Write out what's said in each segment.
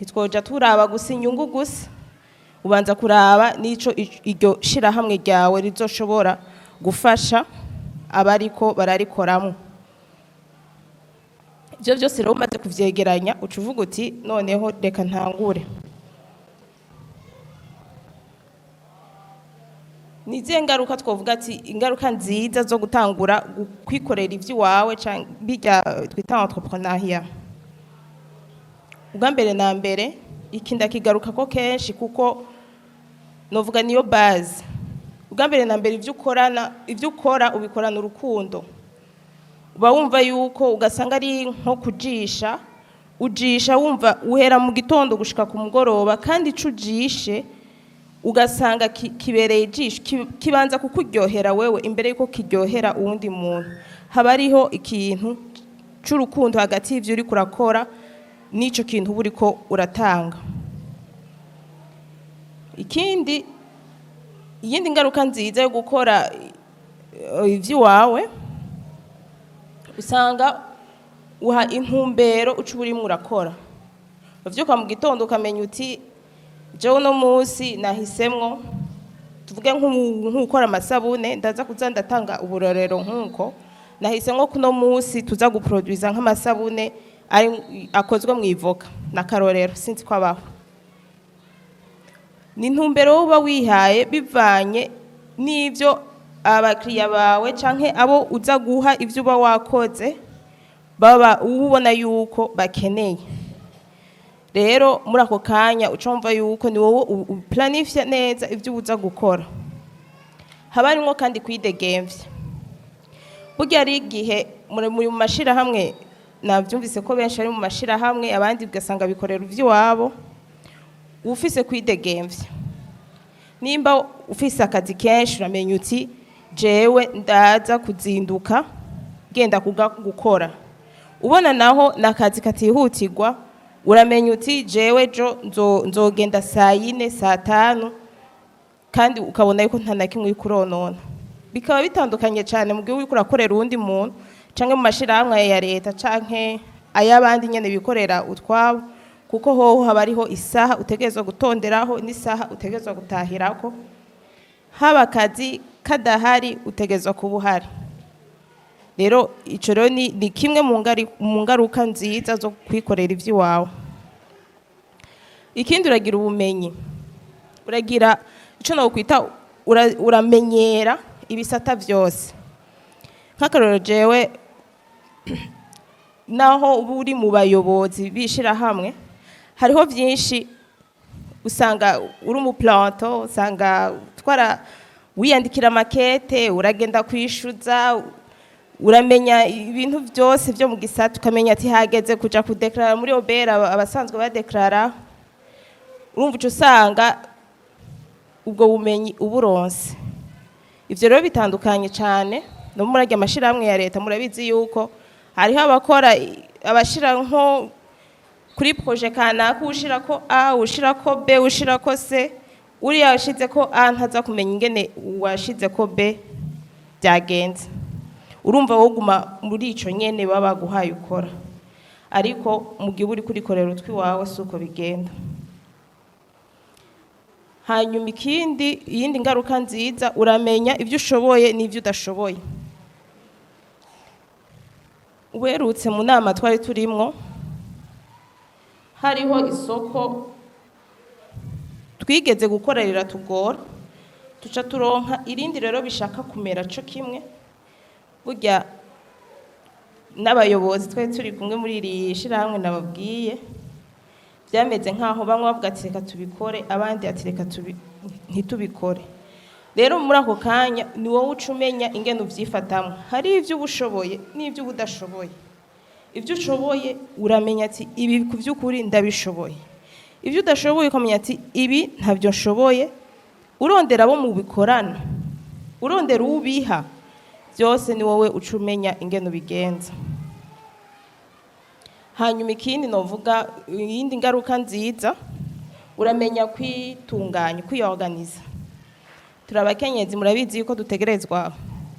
ntitwoja turaba gusa inyungu gusa, ubanza kuraba nico iryo shirahamwe ryawe rizoshobora gufasha abariko bararikoramo. Ivyo byose rero umaze kuvyegeranya uca uvuga uti noneho reka ntangure. Nizihe ngaruka twovuga ati ingaruka nziza zo gutangura kwikorera ivy'iwawe canke bijya twita entrepreneuriat? Ubwa mbere na mbere iki ndakigaruka ko kenshi kuko novuga niyo base. Ubwa mbere na mbere ivyo ukora ubikorana urukundo, uba wumva yuko ugasanga ari nko ujisha wumva uhera mu gitondo gushika ku mugoroba, kandi ico ujishe ugasanga kibereye ijisho, kibanza kukuryohera wewe imbere yuko kiryohera uwundi muntu. Haba ariho ikintu c'urukundo hagati y'ivyo uri kurakora n'ico kintu uba uriko uratanga. Iyindi ngaruka nziza yo gukora ivy'iwawe, usanga uha intumbero uca urimo urakora. Uvyuka mu gitondo ukamenya uti jewe no musi nahisemwo, tuvuge nk'ukora amasabune, ndaza kuza ndatanga uburorero nk'uko nahisemwo kuno musi tuza guproduiza nk'amasabune akozwe mu ivoka na karorero, sinzi ko abaho. Ni intumbero uba wihaye bivanye n'ivyo abakiriya bawe canke abo uza guha ivyo uba wakoze baba ubona yuko bakeneye. Rero muri ako kanya ucumva yuko ni wowe uplanifya neza ivyo uza gukora. Haba harimwo kandi kwidegemvya. Burya ari igihe muri mu mashirahamwe, navyumvise ko benshi ari mu mashirahamwe, abandi ugasanga bikorera ivy'iwabo, ufise kwidegemvya. Nimba ufise akazi kenshi uramenya uti jewe ndaza kuzinduka genda gukora. Ubona naho nakazi katihutirwa, uramenya uti jewe jo nzogenda saa 4 saa 5, kandi ukabona yuko nta nakimwe kuronona. Bikaba bitandukanye cyane mu gihe uri kurakorera uwundi muntu canke mu mashirahamwe ya leta canke ayabandi nyene bikorera utwabo, kuko hoho haba ariho isaha utegerezwa gutonderaho n'isaha utegerezwa gutahirako. Haba akazi kadahari utegerezwa kuba uhari. Rero ico rero ni kimwe mu ngaruka nziza zo kwikorera ivy'iwawe. Ikindi uragira ubumenyi, uragira ico no kwita uramenyera ibisata vyose. Nk'akarorero jewe naho uri mu bayobozi bishira hamwe, hariho vyinshi usanga uri umuplanto, usanga wiyandikira makete, uragenda kwishuza, uramenya ibintu byose byo mu gisata, ukamenya ati hageze kuja kudeklara muri obera abasanzwe badeklara. Urumva uco usanga ubwo bumenyi uburonse. Ivyo rero bitandukanye cyane no muri amashirahamwe ya leta. Murabizi yuko hariho abakora abashira nko kuri projet kanaka, ushirako A, ushirako B, ushirako C, uri yashize ko A ntaza kumenya ingene washize ko B byagenze. Urumva woguma muri ico nyene baba guhaye ukora, ariko mu gihe uri kurikorera utwi wawe suko bigenda. Hanyuma iyindi ngaruka nziza, uramenya ivyo ushoboye n'ivyo udashoboye. Uberutse mu nama twari turimwo, hariho isoko twigeze gukorera tugora, tuca turonka irindi rero bishaka kumera co kimwe. Burya n'abayobozi twari turi kumwe muri iri shirahamwe nababwiye, byameze nkaho bamwe bavuga ati reka tubikore, abandi ati reka ntitubikore. Rero muri ako kanya ni wowe ucumenya ingene uvyifatamwe. Hari ivyo ubushoboye n'ivyo udashoboye. Ivyo ushoboye uramenya ati ibi kuvyukuri ndabishoboye. Ivyo udashoboye ukamenya ati ibi ntavyo nshoboye. Urondera abo mu bikorana, urondera ubiha, byose ni wowe ucumenya ingene ubigenza. Hanyuma ikindi novuga, iyindi ngaruka nziza, uramenya kwitunganya, kwiorganiza. Turabakenyezi murabizi yuko dutegerezwa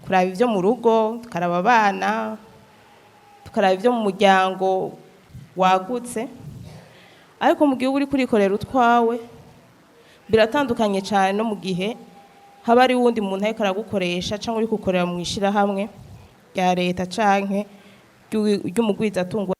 kuraba ivyo mu rugo, tukaraba abana, tukaraba ivyo mu muryango wagutse. ariko mu gihe uba uri kurikorera utwawe biratandukanye cyane no mu gihe haba ari wundi muntu ariko aragukoresha cyangwa uri gukorera mu ishyirahamwe rya leta canke ry'umugwizatungo.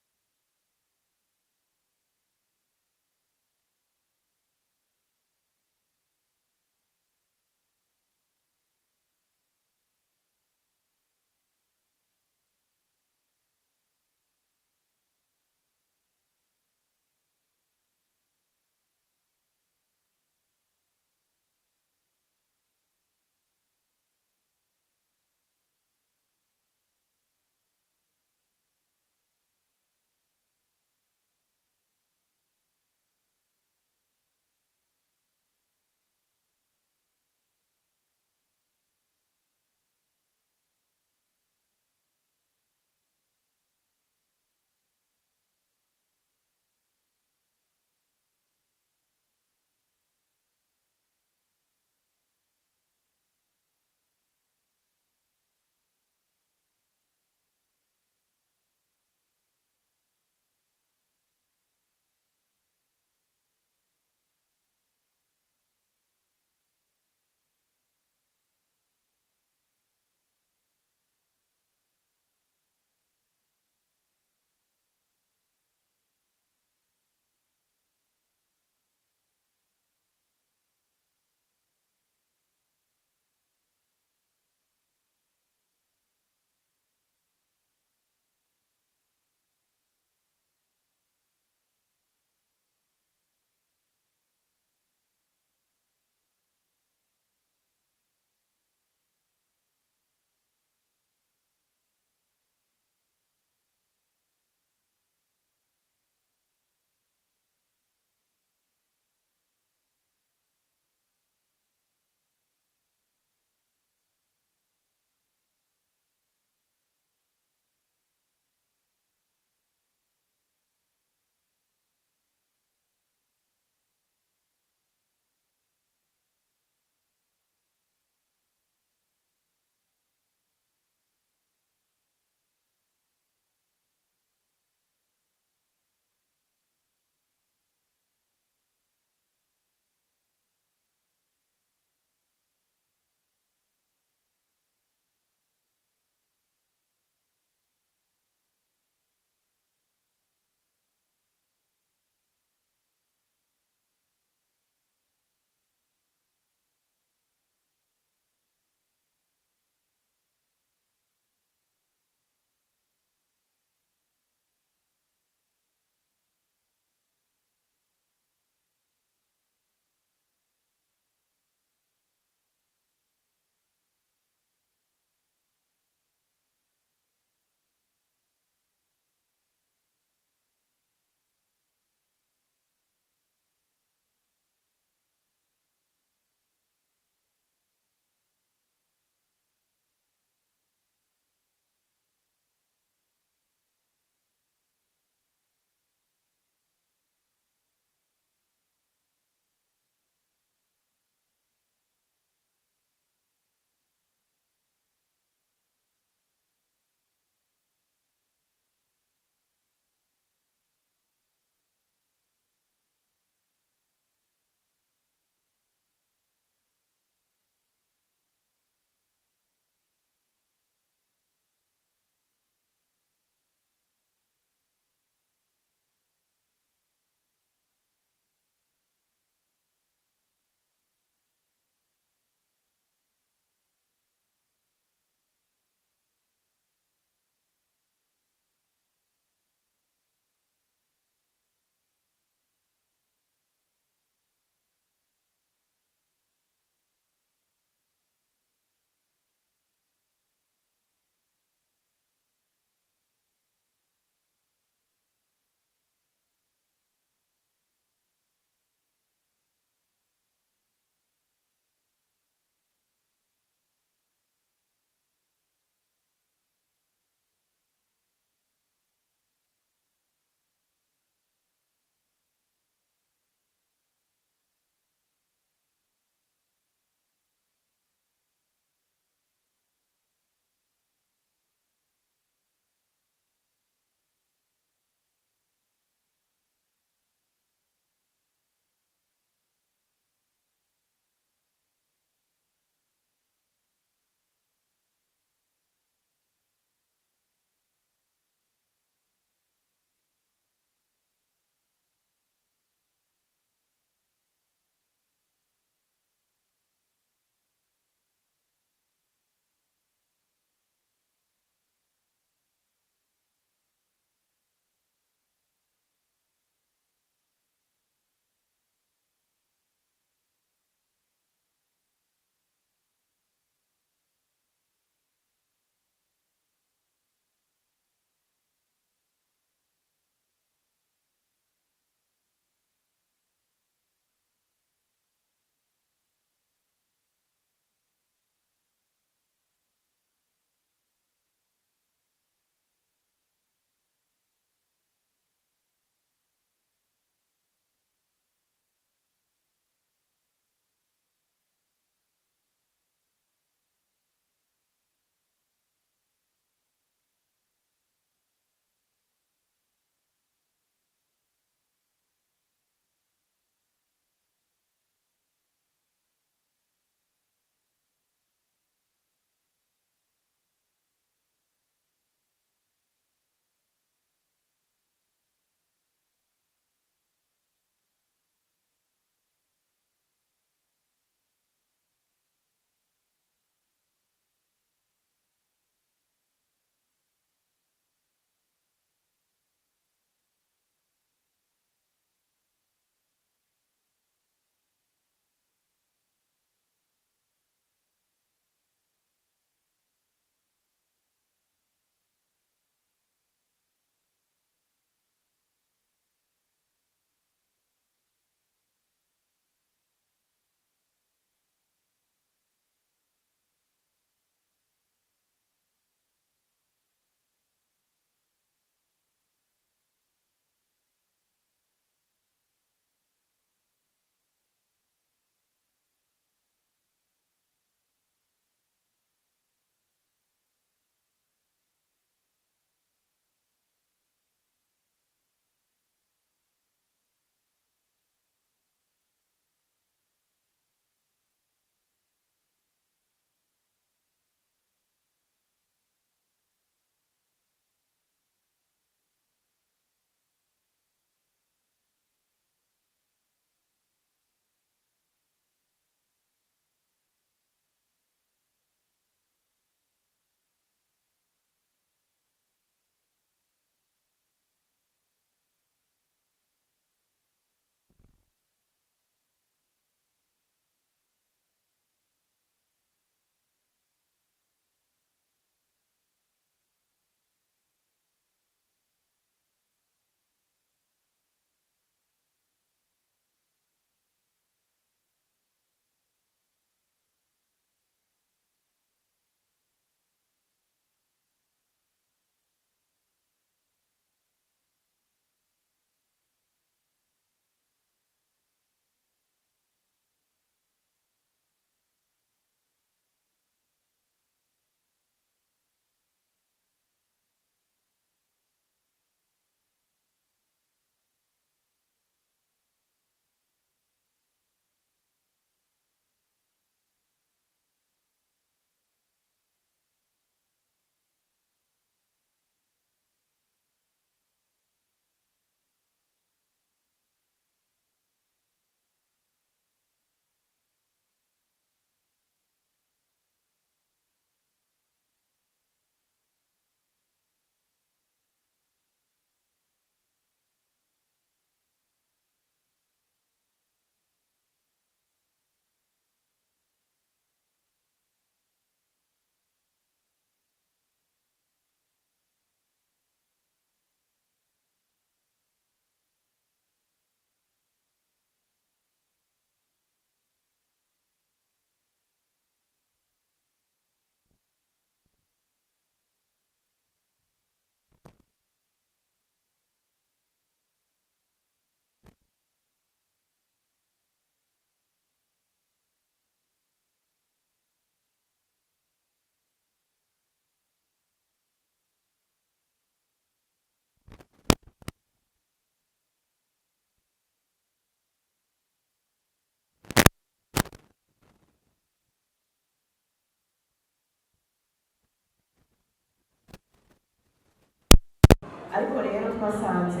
twasanze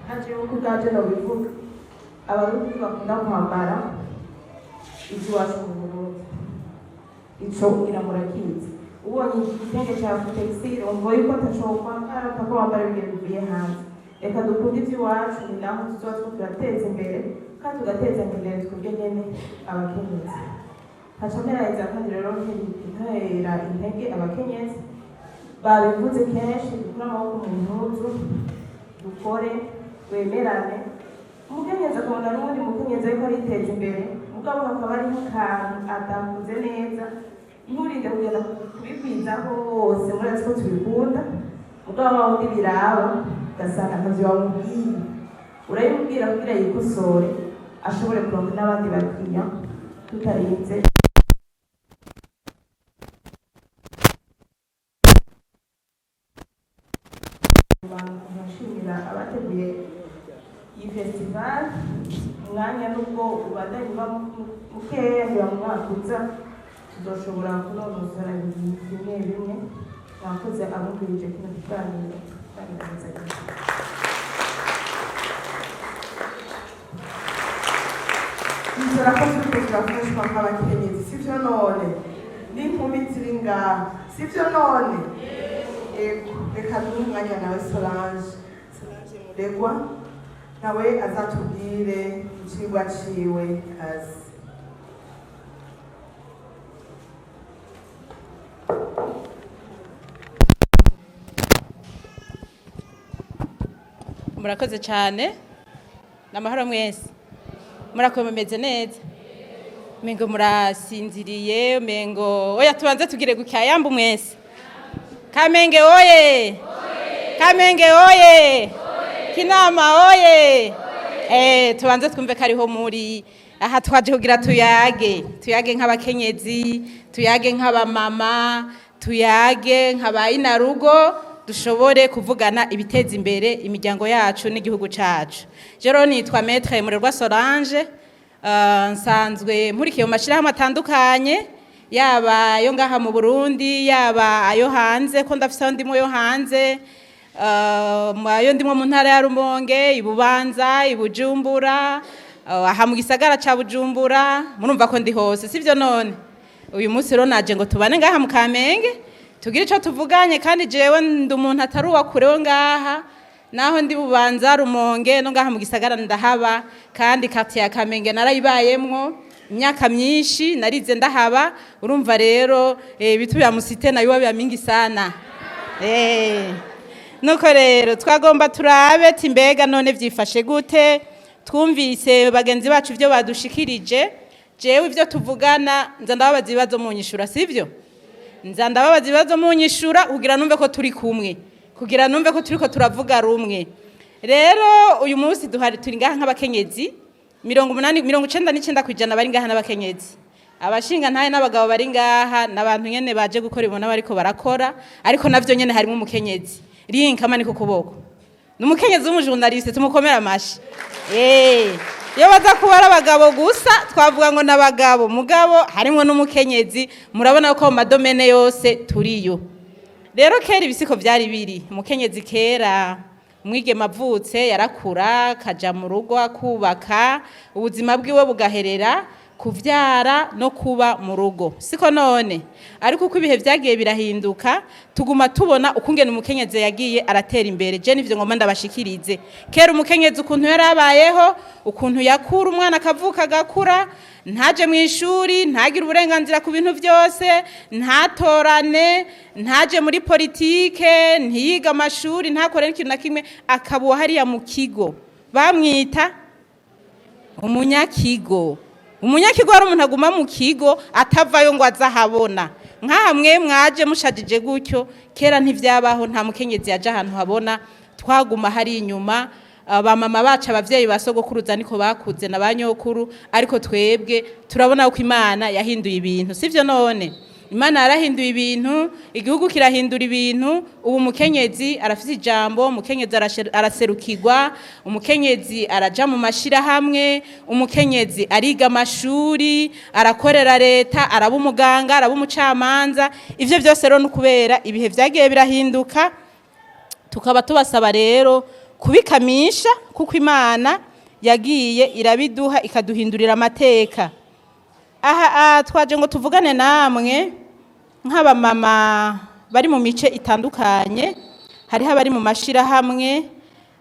haje yuko ubwaje no bivuga abarundi bakunda kwambara iby'iwacu mu Burundi ico iramurakizi ubonye igitenge cya textile umva yuko atashobora kwambara kwambara ibintu bivuye hanze reka dukunde iby'iwacu ni naho tuzoba turateza imbere kandi tugateza imbere twebwe nyene abakenyezi hacameraheza kandi rero ntera intege abakenyezi babivuze kenshi dukura amaboko mu mpuzu dukore wemerane umukenyezi akabona n'ubundi mukenyezi ariko ariteza imbere mugabo hakaba ari nk'akantu atavuze neza nturinde kugenda kubikwiza hose murazi ko tubikunda mugabo wawe undi biraba ugasanga akazi wamubwiye urabimubwira kugira yikosore ashobore kuronka n'abandi bakiriya tutarinze bashimira abateguye iyi festival umwanya nubwo ubandanye mukeya ngira mu mwaka uza tuzoshobora kunonosora ibintu bimwe bimwe mwakoze abumvirije kino kiganiro inzira ko turiko turafashwa nk'abakenyezi sivyo none n'inkumi ziri ngaha sivyo none reka duhe umwanya nawe Solange Muregwa nawe azatubwire icigwa ciwe kazi. Murakoze cyane namahoro mwese murakomeze neza mengo murasinziriye mengo oya tubanze tugire gukyayamba mwese Kamenge oye Kamenge oye Kinama oye tubanze twumve kariho muri aha twaje kugira tuyage nk'abakenyezi tuyage nk'abamama tuyage nk'abayinarugo dushobore kuvugana ibiteza imbere imiryango yacu n'igihugu cacu. Jero nitwa Maître Murerwa Solange nsanzwe mpurikiye mu mashirahamwe atandukanye yaba yo ngaha mu Burundi yaba ayo hanze ko ndafise ndimo yo hanze ayo ndimo mu ntara ya Rumonge Ibubanza Ibujumbura aha mu gisagara ca Bujumbura murumva ko ndi hose sivyo none uyu munsi rero naje ngo tubane ngaha mu Kamenge tugire ico tuvuganye kandi jewe ndi umuntu atari uwa kureho ngaha naho ndi Bubanza Rumonge no ngaha mu gisagara ndahaba kandi kati ya Kamenge narayibayemwo imyaka myinshi narize ndahaba urumva rero bitu ya musite nayo biba mingi sana nuko rero twagomba turabe timbega none vyifashe gute twumvise bagenzi bacu ivyo badushikirije jewe ivyo tuvugana nza ndababaza ibibazo mu nyishura sivyo nza ndababaza ibibazo mu nyishura kugira numve ko turi kumwe kugira numve ko turiko turavuga rumwe rero uyu munsi turi ngaha nk'abakenyezi 99% bari ngaha n'abakenyezi abashinga ntaye n'abagabo bari ngaha n'abantu nyene baje gukora ibona bariko barakora ariko navyo nyene harimo umukenyezi rinka mani ku kuboko n'umukenyezi w'umujournaliste tumukomera amashi iyo baza kubara abagabo gusa twavuga ngo n'abagabo mugabo harimo n'umukenyezi murabona ko mu madomene yose turiyo rero kera ibisiko byari biri umukenyezi kera umwigeme avutse yarakura kaja mu rugo akubaka ubuzima bwiwe bugaherera kuvyara no kuba mu rugo siko none ariko uko ibihe byagiye birahinduka tuguma tubona ukungene umukenyezi yagiye aratera imbere je nivyo ngoma ndabashikirize kera umukenyezi ukuntu yarabayeho ukuntu yakura umwana akavuka gakura ntaje mu ishuri ntagira uburenganzira ku bintu byose ntatorane ntaje muri politike ntiyiga amashuri ntakore n'ikintu na kimwe akabuwa hariya mu kigo bamwita umunyakigo ari umuntu aguma mu kigo atavayo ngo azahabona nk'aha mwe mwaje mushajije gutyo kera ntivyabaho nta mukenyezi yaje ahantu habona twaguma hari inyuma abamama bacu abavyeyi basogokuruza niko bakuze na banyokuru ariko twebwe turabona uko Imana yahinduye ibintu sivyo none Imana yarahinduye ibintu igihugu kirahindura ibintu ubu umukenyezi arafite ijambo umukenyezi araserukirwa umukenyezi araja mu mashira hamwe umukenyezi ariga amashuri arakorera leta araba umuganga araba umucamanza ivyo byose rero n'ukubera ibihe vyagiye birahinduka tukaba tubasaba rero kubikamisha kuko Imana yagiye irabiduha ikaduhindurira amateka. Aha twaje ngo tuvugane namwe nk'abamama bari mu mice itandukanye, hariho abari mu mashirahamwe,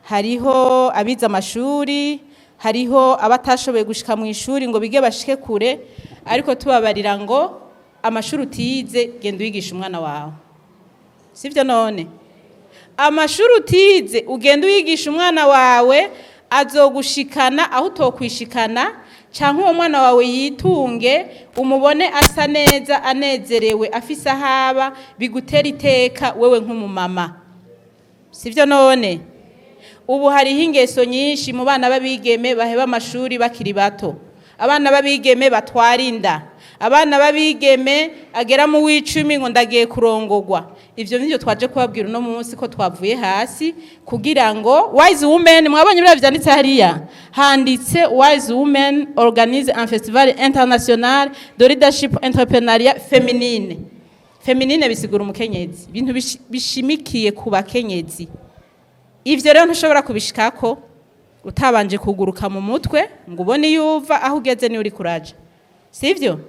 hariho abize amashuri, hariho abatashoboye gushika mu ishuri ngo bige bashike kure, ariko tubabarira ngo amashuri utize genda wigisha umwana wawe. Sivyo none? Amashuri utize ugenda wigisha umwana wawe azogushikana aho utokwishikana, canke uwo mwana wawe yitunge umubone asa neza anezerewe afise ahaba bigutera iteka wewe nk'umumama. Sivyo none? Ubu hariho ingeso nyinshi mu bana babigeme baheba amashuri bakiri bato. Abana babigeme batwara inda, abana babigeme agera mu w'icumi ngo ndagiye kurongogwa. Ivyo nivyo twaje kubabwira uno munsi ko twavuye hasi kugira ngo wise women, mwabonye bira vyanditse hariya, handitse wise women organize un festival international de leadership entrepreneuriat féminine. Féminine bisigura umukenyezi, ibintu bishimikiye ku bakenyezi. Ivyo rero ntushobora kubishikako utabanje kuguruka mu mutwe ngo ubone yuva aho ugeze ni uri kuraje. Sivyo?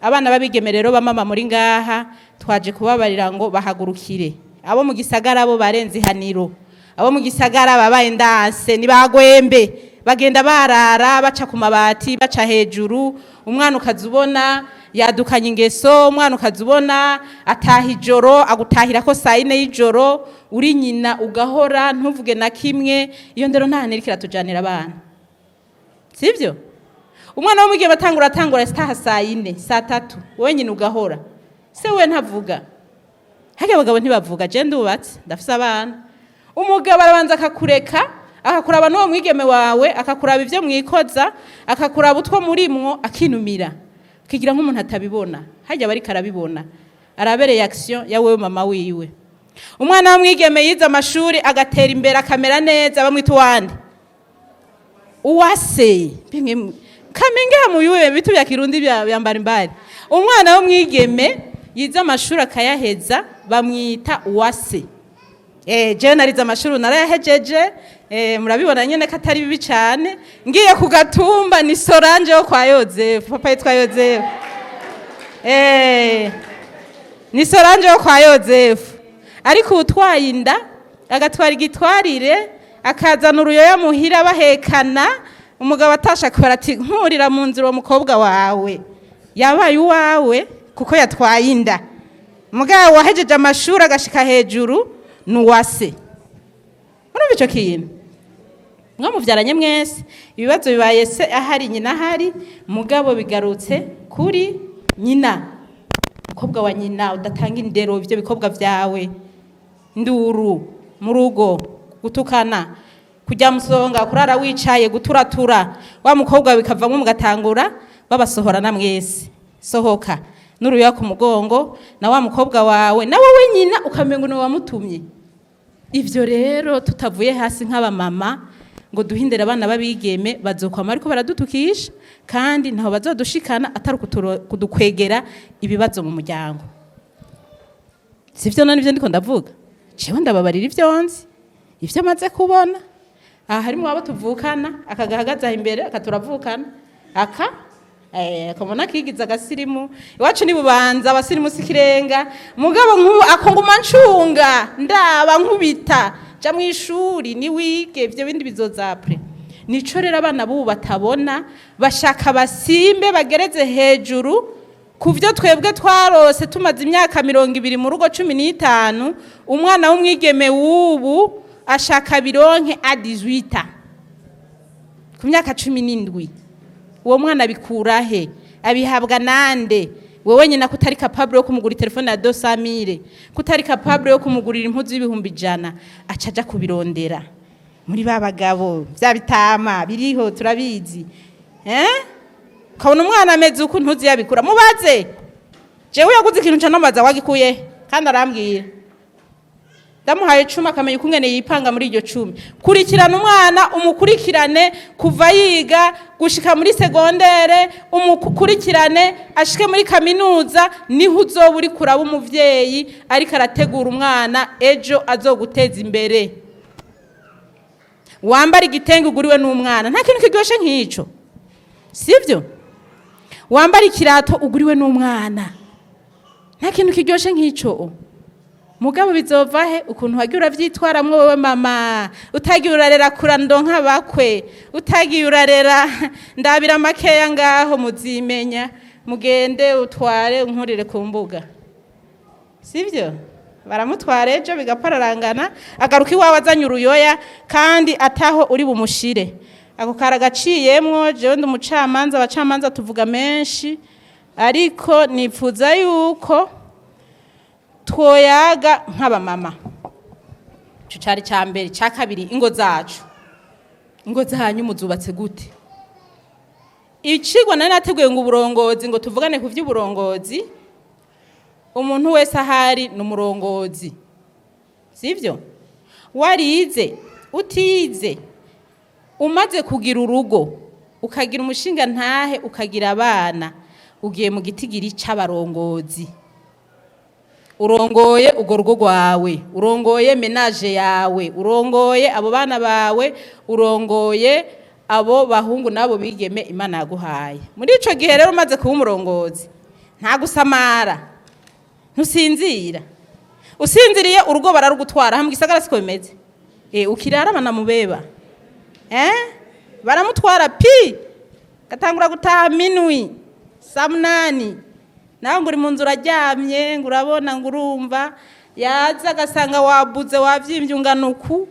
Abana babigeme rero bamama muri ngaha twaje kubabarira ngo bahagurukire. Abo mu gisagara bo barenze haniro. Abo mu gisagara babaye ndanse ni bagwembe. Bagenda barara baca ku mabati baca hejuru, umwana ukazubona yadukanye ingeso, umwana ukazubona ataha ijoro agutahira ko saa 4 y'ijoro, uri nyina ugahora ntuvuge na kimwe. Iyo ndero nta nerikira tujanira abana. Sivyo? Umwana wo mugiye batangura sitaha saa 4 saa 3 wowe nyina ugahora. Se we ntavuga. Hage abagabo ntibavuga, je ndubatse ndafise abana. Umugabo arabanza akakureka, akakuraba n'uwo mwigeme wawe, akakuraba ivyo mwikoza, akakuraba utwo murimwo akinumira. Kigira nk'umuntu atabibona, hajya bari karabibona. Arabe reaction ya wewe mama wiwe. Umwana wa mwigeme yize amashuri agatera imbere akamera neza bamwita wande. Uwase. Kamenge hamuyuwe bitu bya Kirundi byambara imbari. Umwana wo mwigeme yize amashuri akayaheza bamwita uwase. Je narize amashuri narayahejeje, murabibona nyene katari bibi cyane. Ngiye ku Gatumba ni Solange yo kwa Yozefu, papa yitwa Yozefu. Ni Solange yo kwa Yozefu. Ariko utwaye inda agatwara igitwarire akazana uruyoya muhira bahekana, umugabo atashakora ati nkurira mu nzira umukobwa wawe yabaye uwawe kuko yatwaye inda. Mugabo wahejeje amashuri agashika hejuru nuwase. Urumva ico kintu? Mwa muvyaranye mwese ibibazo bibaye se ahari nyina ahari, mugabo bigarutse kuri nyina. Umukobwa wa nyina udatanga indero ivyo bikobwa vyawe, nduru mu rugo, gutukana, kujya musonga, kurara wicaye, guturatura, wa mukobwa bikavamwe mugatangura babasohorana mwese. Sohoka n'uruya ku mugongo na wa mukobwa wawe na wowe nyina ukamengo no wamutumye. Ivyo rero tutavuye hasi nk'abamama ngo duhindere abana babigeme bazokwama ariko baradutukisha kandi ntaho bazodushikana atari kudukwegera ibibazo mu muryango. Sivyo none ivyo ndiko ndavuga. Jewe ndababarira ivyo nzi, ivyo maze kubona. Aha harimo abo tuvukana akagahagaza imbere akaturavukana akamona kigiza agasirimu iwacu ni Bubanza abasirimu sikirenga mugabo nk'ubu akonguma ncunga ndaba nkubita ja mu ishuri ni wige ivyo bindi bizozapre. Nico rero abana bubu batabona, bashaka basimbe bagereze hejuru kuvyo twebwe twarose tumaze imyaka 20 mu rugo 15. Umwana w'umwigeme wubu ashaka bironke a 18 ku myaka 17. Uwo mwana bikurahe? Abihabwa nande? Wewe nyina kutari capable yo kumugura telefone ya 200,000, kutari capable yo kumugurira impuzu y'ibihumbi 100, acaja kubirondera muri babagabo bya bitama biriho turabizi. Kabona umwana ameze uko ntuzi yabikura, mubaze. Jewe yaguze ikintu cyanomaza wagikuye kandi arambwira. Ndamuhaye 10 akamenya ukungene yipanga muri iryo 10. Kurikirana umwana umukurikirane kuva yiga gushika muri segondere, umukurikirane ashike muri kaminuza, niho uzoba uri kuraba umuvyeyi ariko arategura umwana ejo azoguteza imbere. wambara igitenge uguriwe n'umwana, nta kintu kiryoshe nk'ico, sivyo? Wambara ikirato uguriwe n'umwana, nta kintu kiryoshe nk'ico. Mugabo bizova he ukuntu wagiye uravyitwaramwo wewe mama, utagiye urarera kurando nk'abakwe, utagiye urarera ndabira makeya ngaho muzimenya, mugende utware unkurire ku mbuga, sivyo? Baramutwara ejo bigapararangana, agaruka iwawe azanye uruyoya kandi ataho uri bumushire. Ako karagaciyemwo, jewe ndi umucamanza, abacamanza tuvuga menshi, ariko nipfuza yuko twoyaga nk'abamama. Ico cari ca mbere. Ca kabiri, ingo zacu, ingo zanyu muzubatse gute? Icigwa nari nateguye ngo uburongozi, ngo tuvugane ku vy'uburongozi. Umuntu wese ahari n'umurongozi, sivyo? Warize, utize, umaze kugira urugo, ukagira umushinga ntahe, ukagira abana, ugiye mu gitigiri c'abarongozi. Urongoye ugo rugo rwawe, urongoye menage yawe, urongoye abo bana bawe, urongoye abo bahungu nabo bigeme Imana yaguhaye. Muri ico gihe rero umaze kuba umurongozi, nta gusamara, ntusinzira. Usinziriye urugo bararugutwara, hamwe gisagara siko bimeze. Ukirara banamubeba, baramutwara pi, gatangura gutaha minwi, saa munani, nawe ngo uri mu nzu uraryamye, ngo urabona, ngo urumva, yaza agasanga wabuze, wavyimbye ungana uku,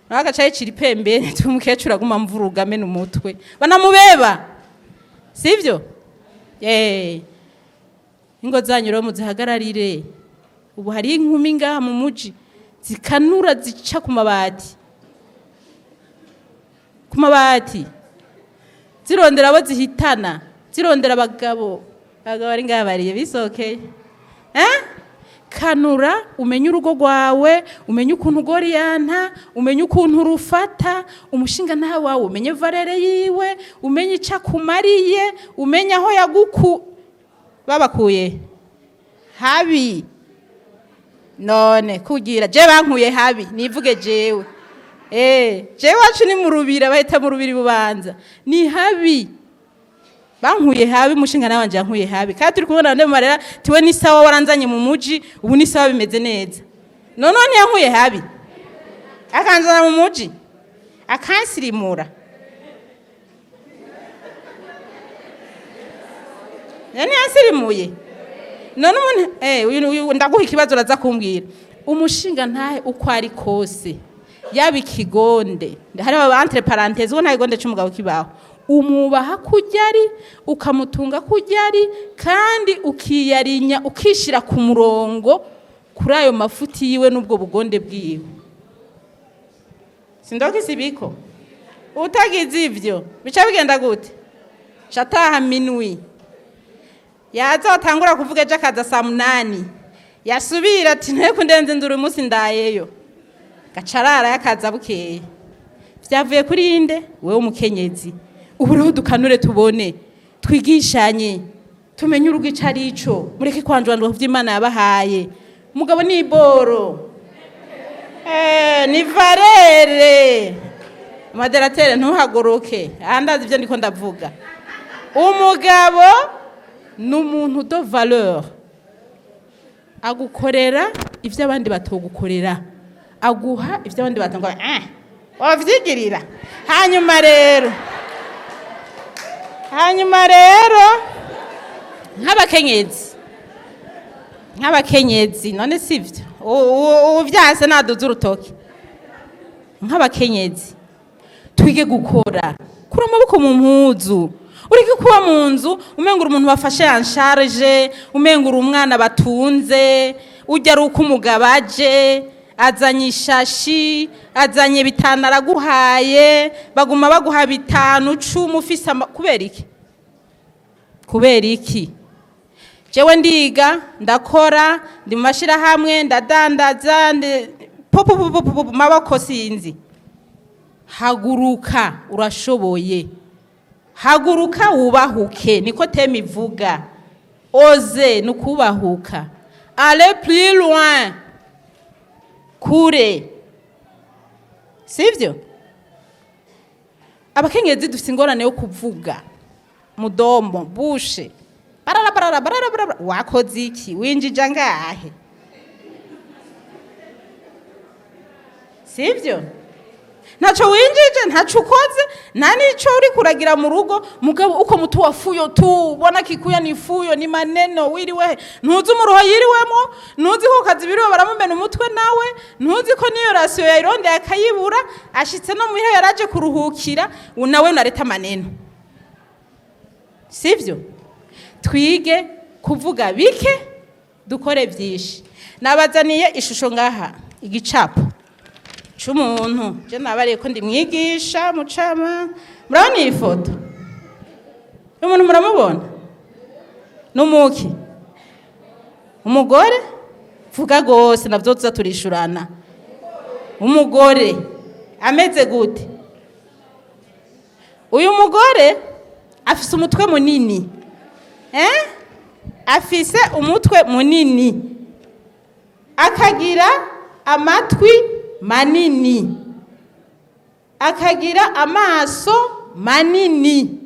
nawe agaca yicira ipembere, umukecuru aguma mvuruga amena umutwe, banamubeba, sivyo? Ingo zanyu rero muzihagararire. Ubu hari inkumi ngaha mu muji zikanura, zica ku mabati, zirondera abo zihitana, zirondera abagabo bari ngaha bariye bisokeye. Kanura, umenye urugo rwawe, umenye ukuntu ugoriyanta, umenye ukuntu urufata, umushinga ntawe wawe umenye valere yiwe, umenye ico akumariye, umenye aho babakuye habi. None kugira je bankuye habi, nivuge jewe. Jewe wacu ni mu Rubira, bahita mu Rubira Bubanza, ni habi. Bankuye habi, mushinga nawe wanje yankuye habi. Kandi turi kubona nde marera tiwe ni sawa waranzanye mu muji, ubu ni sawa bimeze neza. None yankuye habi, akanzana mu muji, akansirimura. Yani yansirimuye. None umuntu ndaguha ikibazo uraza kumbwira. Umushinga ntahe uko ari kose, yaba ikigonde, hari entre parenthèses, nta igonde c'umugabo kibaho, umubaha kujyari, ukamutunga kujyari, kandi ukiyarinya, ukishira ku murongo kuri ayo mafuti yiwe n'ubwo bugonde bwiwe. Sindoka isibiko. Utagize ivyo bica bigenda gute? Shataha minwi, yaza atangura kuvuga ejo akaza saa munani, yasubira ati nteko ndenze nduri umunsi ndayeyo, gacarara yakaza bukeye. Vyavuye kuri inde? Wewe umukenyezi. Ubu rero dukanure tubone, twigishanye, tumenye urugo ico arico, mureke kwanjwandwa vy'Imana yabahaye. Umugabo ni iboro, ni valere. Moderateur ntuhaguruke, andazi ivyo ndiko ndavuga. Umugabo n'umuntu de valeur, agukorera ivyo abandi batogukorera, aguha ivyo abandi batangwa wavyigirira. Hanyuma rero nk'abakenyezi none sivyo uvyase naduza urutoki. Nk'abakenyezi twige gukora, kura amaboko mu mpuzu, ureke kuba mu nzu umengura umuntu bafashe en charge, umengura umwana batunze, ujya ruko umugabo aje azanye ishashi, azanye bitanu araguhaye, baguma baguha bitanu 10 ufise kubera iki? Jewe ndiga, ndakora, ndi mashira hamwe, ndadandaza, maboko sinzi. Haguruka, urashoboye. Haguruka wubahuke, niko teme ivuga. Oze nukubahuka. Allez plus loin. Kure. Sivyo? abakenyezi dufite ingorane yo kuvuga mudomo bushe barara wakoze iki winjije angahe sivyo ntaco winjije ntaco ukoze nta nico uri kuragira mu rugo mugabo uko mutu wafuyo tu bona kikuya ni fuyo ni maneno wiriwe ntuzi umuruho yiriwemo ntuzi ko kazi biriwe baramumena umutwe nawe ntuzi ko niyo rasiyo yayironde akayibura ashitse no muhira yaraje kuruhukira nawe unareta maneno sivyo twige kuvuga bike dukore byinshi nabazaniye ishusho ngaha igicapo cy'umuntu je nabariye ko ndimwigisha mucama murabona iyi foto umuntu muramubona numuki umugore vuga gose navyo tuza turishurana umugore ameze gute uyu mugore afise umutwe munini afise umutwe munini akagira amatwi manini akagira amaso manini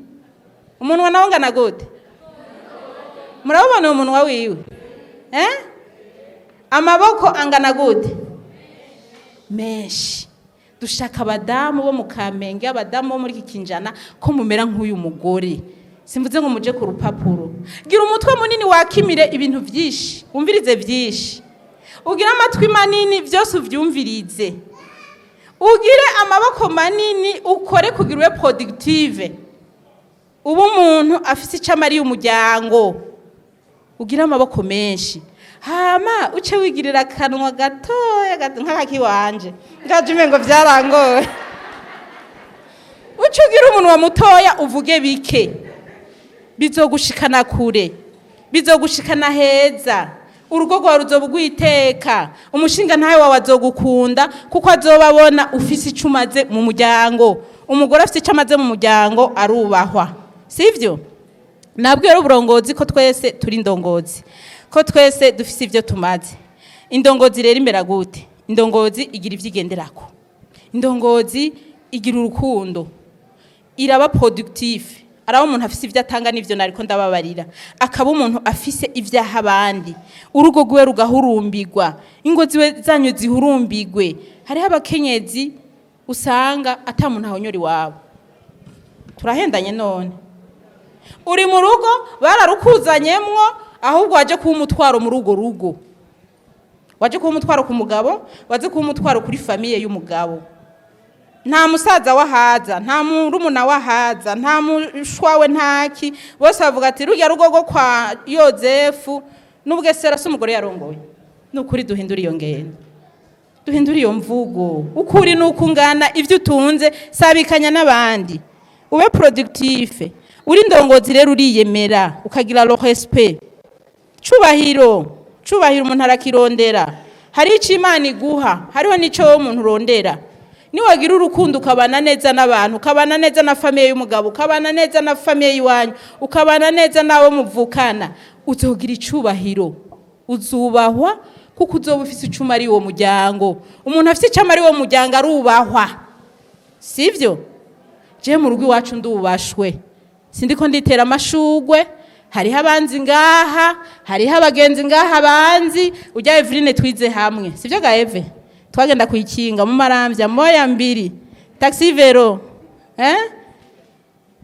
umunwa nawo ngana gute murabona umunwa wiwe amaboko angana gute menshi dushaka abadamu bo mu Kamenge abadamu bo muri kikinjana ko mumera nk'uyu mugore simvuze ngo muje ku rupapuro gira umutwe munini wakimire ibintu byinshi umvirize byinshi ugira amatwi manini byose uvyumvirize ugire amaboko manini ukore kugira ube productive ubu umuntu afise icamari y'umuryango ugira amaboko menshi hama uce wigirira akanwa gatoya nk'akaki wanje ngaje umengo byarangoye uce ugira umunwa mutoya uvuge bike bizogushikana kure bizogushikana heza urugo rwawe ruzobugwiteka umushinga ntawe wawe azogukunda kuko azobabona ufise icumaze mu muryango umugore afise icamaze mu muryango arubahwa sivyo nabwira uburongozi ko twese turi indongozi ko twese dufise ivyo tumaze indongozi rero imbera gute indongozi igira ivyigenderako indongozi igira urukundo iraba productive araba umuntu afise ivyo atanga n'ivyo nariko ndababarira akaba umuntu afise ivyaha abandi urugo rwe rugahurumbirwa ingo ziwe zanyu zihurumbirwe hariho abakenyezi usanga ata muntu ahonyora iwabo turahendanye none uri mu rugo bararukuzanyemwo ahubwo waje kuba umutwaro muri urwo rugo waje kuba umutwaro ku mugabo waje kuba umutwaro kuri famiye y'umugabo nta musaza wahaza nta murumuna wahaza nta mushwawe ntaki bose bavuga ati rujya rugo kwa Yozefu n'ubwesera se umugore yarongoye nukuri duhindura iyo ngendo duhindura iyo mvugo ukuri nukungana ivyo utunze sabikanya n'abandi ube productive uri ndongozi rero uriyemera ukagira le respect cubahiro umuntu arakirondera hari ico Imana iguha hariho nico umuntu urondera niwagira urukundo ukabana neza n'abantu ukabana neza na famiye y'umugabo ukabana neza na famiye yiwanyu ukabana neza nawe muvukana uzogira icubahiro uzubahwa kuko uzoba ufise icuma ari wo muryango umuntu afise icama ari wo muryango arubahwa sivyo je mu rugo iwacu ndubashwe sindiko nditera amashugwe hariho abanzi ngaha hariho abagenzi ngaha banzi ujya Eveline twize hamwe sivyo ga Eve twagenda kuyikinga mu Maramvya moya mbiri taxi vero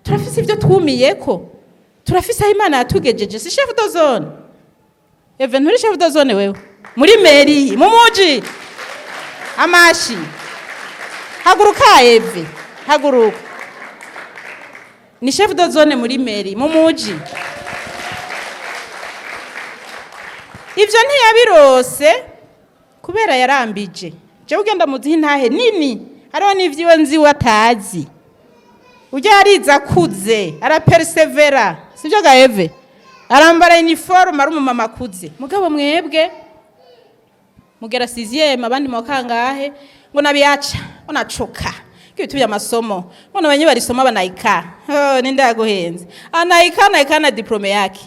turafise ivyo twumiyeko turafise Imana yatugejeje si chef de zone Eve nturi chef de zone wewe muri mairie mu muji amashi haguruka Eve haguruka ni chef de zone muri mairie mu muji ivyo ntiyabirose kubera yarambije je ugenda muzihi ntahe nini hariho n'ivyiwe nziwe atazi ujya yariza kuze arapersevera sivyo ga Eve arambara uniforme ari umumama kuze mugabo mwebwe mugera 6e abandi mu kangahe ngo nabiyaca unacoka kibitu by'amasomo none abanye barisoma banayika ninde yaguhenze anayika na diplome yake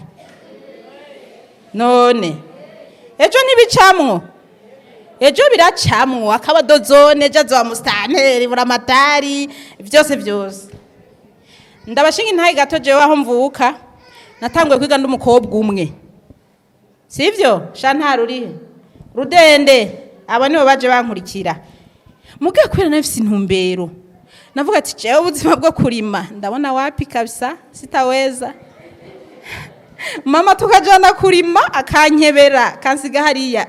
none ejo ntibicamwo ejo biracamwo akaba dozone ejo za mustanteri buramatari byose ndabashinga intayi gato jewe aho mvuka natanguye kwiga ndi umukobwa umwe sivyo shantara urihe rudende aba nibo baje bankurikira mugiye kwera nafise intumbero navuga ati jewe ubuzima bwo kurima ndabona wapi kabisa sitaweza mama tukajana kurima akankebera kansiga hariya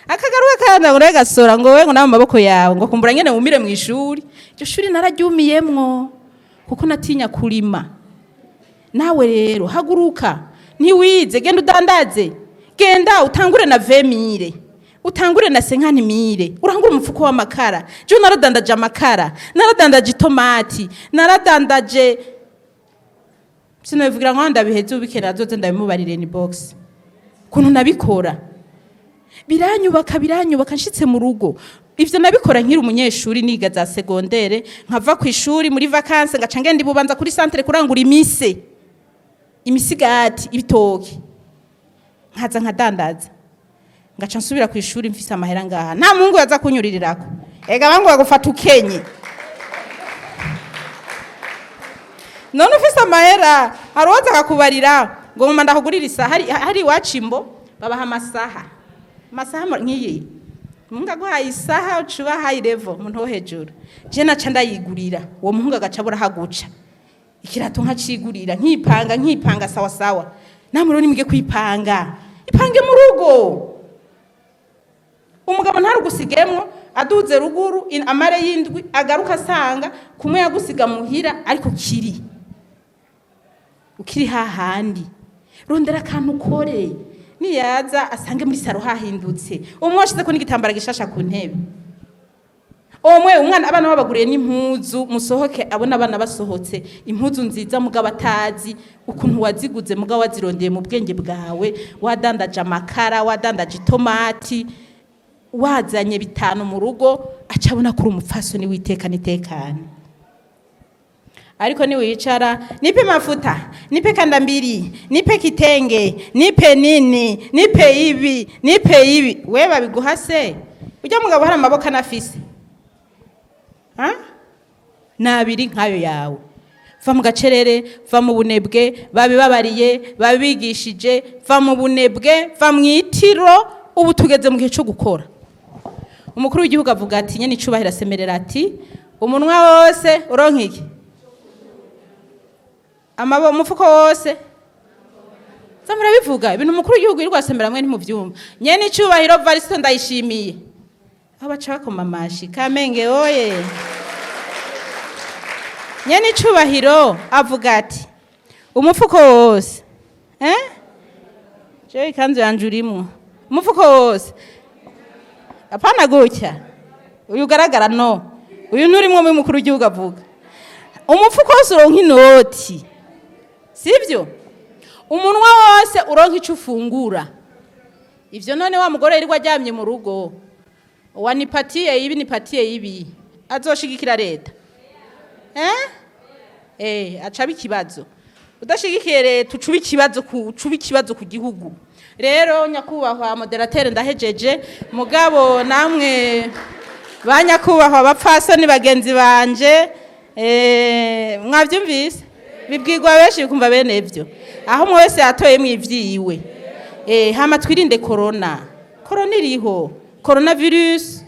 akagaruka kandi ngo gasora ngo we ngo na maboko yawe ngo kumbura nyene mumire mu ishuri iryo shuri nararyumiyemwo kuko natinya kurima nawe rero haguruka ntiwize genda udandaze genda utangure na 20,000 utangure na 50,000 urangure umufuko w'amakara je naradandaje amakara naradandaje itomati naradandaje sinovugira ngo ndabiheze ubikera zote ndabimubarire ni box kuntu nabikora biranyubaka nshitse mu rugo ivyo nabikora nkiri umunyeshuri niga za secondaire nkava ku ishuri muri vacances ngaca ngenda ibubanza kuri centre kurangura imisigati ibitoki nkaza nkadandaza ngaca nsubira ku ishuri mfise amahera ngaha nta mungu yaza kunyuririrako ega bangu bagufata ukenye none ufise amahera haroza akakubarira ngo mama ndakugurira isaha hari wacimbo babaha amasaha nk'iyi munga guhaye isaha ucuba high level muntu wo hejuru je naca ndayigurira uwo muhungu agacabura haguca ikirato nkacigurira nkipanga sawa namuro nimige kwipanga ipange mu rugo umugabo ntarugusigemwo aduze ruguru amare y'indwi agaruka asanga kumwe yagusiga muhira ariko ukiri hahandi rondera akantu ukore niyaza asange muri saro hahindutse umwashize ko n'igitambara gishasha ku ntebe umwana abana babaguriye n'impuzu musohoke abona abana basohotse impuzu nziza mugabo atazi ukuntu waziguze mugabo wazirondeye mu bwenge bwawe wadandaje amakara wadandaje itomati wazanye 5 mu rugo acabona kuri umupfasoni witekana ariko ni wicara nipe mafuta nipe kandambiri nipe kitenge nipe nini nipe ibi we babiguhase ujya mugabo hari amaboko anafise nabiri nkayo yawe va mu gacerere va mu bunebwe babibabariye babigishije va mu bunebwe va mwitiro ubu tugeze mu gihe cyo gukora umukuru w'igihugu avuga ati nyene icubahira semerera ati umunwa wose uronkiki umufuko wose zamura bivuga ibintu umukuru w'igihugu yirwa semera mwe ntimuvyumva nyene icubahiro Varisto ndayishimiye aho baca bakoma amashi Kamenge oye nyene icubahiro avuga ati umufuko wose je ikanzu yanje urimo umufuko wose apana gutya uyu ugaragara no uyu nturimwo mu mukuru w'igihugu avuga umufuko wose uronka inoti sivyo umunwa wose uronka ico ufungura ivyo none wa mugore yirwa ajyamye mu rugo wanipatiye ibi azoshigikira leta acaba ikibazo udashigikiye leta ucuba ikibazo ku gihugu rero nyakubahwa moderateur ndahejeje mugabo namwe banyakubahwa abapfasoni bagenzi banje mwavyumvise bibwirwa benshi kumva bene ivyo aho umwe wese yatoye mu ivyiwe hama twirinde corona iriho coronavirus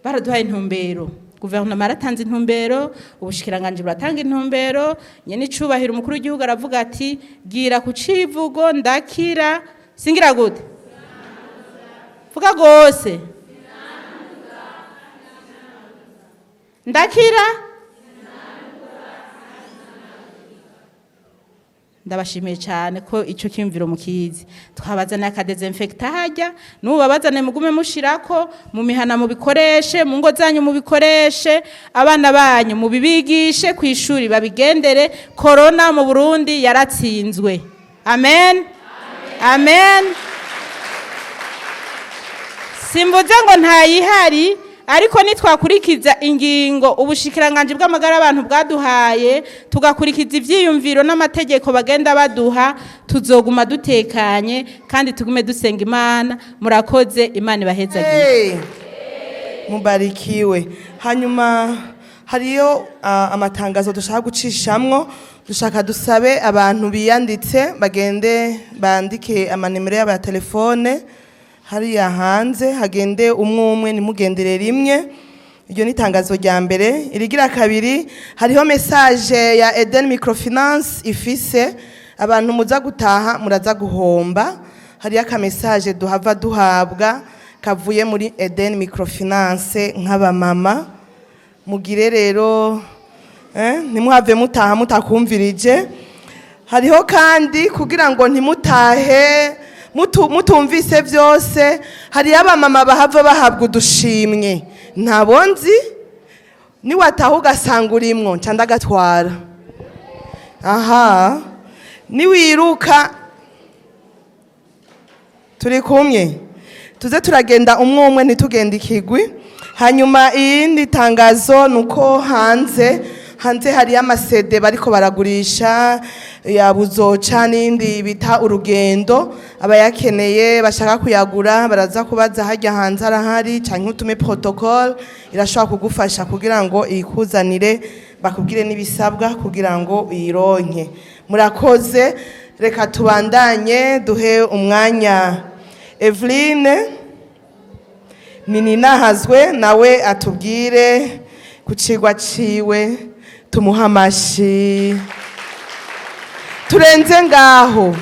baraduhaye intumbero guverinoma yaratanze intumbero ubushikiranganje buratanga intumbero nyene icubahiro umukuru w'igihugu aravuga ati gira ku civugo ndakira singira gute vuga gose ndakira ndabashimiye cyane ko ico kimviro mukizi twabazana akadezinfecta hajya n'ubabazane mugume mushirako mu mihana mu bikoreshe mu ngo zanyu mu bikoreshe abana banyu mu bibigishe ku ishuri babigendere corona mu Burundi yaratsinzwe amen amen simvuze ngo ntayihari ariko nitwakurikiza ingingo ubushikiranganje bw'amagara abantu bwaduhaye tugakurikiza ivyiyumviro n'amategeko bagenda baduha tuzoguma dutekanye kandi tugume dusenga Imana murakoze Imana ibahezagiye mubarikiwe hanyuma hariyo amatangazo dushaka gucishamwo dushaka dusabe abantu biyanditse bagende bandike amanimero y'aba telefone hariya hanze, hagende umwe umwe, nimugendere rimwe. Iryo ni itangazo rya mbere. Irigira kabiri, hariho message ya Eden Microfinance ifise abantu muza gutaha muraza guhomba. Hariyo aka message duhava duhabwa kavuye muri Eden Microfinance nk'abamama. Mugire rero ntimuhave mutaha mutakumvirije. Hariho kandi kugira ngo ntimutahe mutumvise byose, hari abamama bahava bahabwa udushimwe ntabonzi, niwataha ugasanga urimwo nca ndagatwara. Aha, niwiruka turi kumwe, tuze turagenda umwe umwe ntitugende ikigwi. Hanyuma iyindi tangazo nuko hanze hari amasede bariko baragurisha ya buzoca n'indi bita urugendo. Abayakeneye bashaka kuyagura baraza kubaza hajya hanze arahari, canke utume protocole irashobora kugufasha kugira ngo ikuzanire, bakubwire n'ibisabwa kugira ngo uyironke. Murakoze, reka tubandanye duhe umwanya Eveline Nininahazwe nawe atubwire ku cigwa ciwe. Tumuha amashi. Turenze ngaho.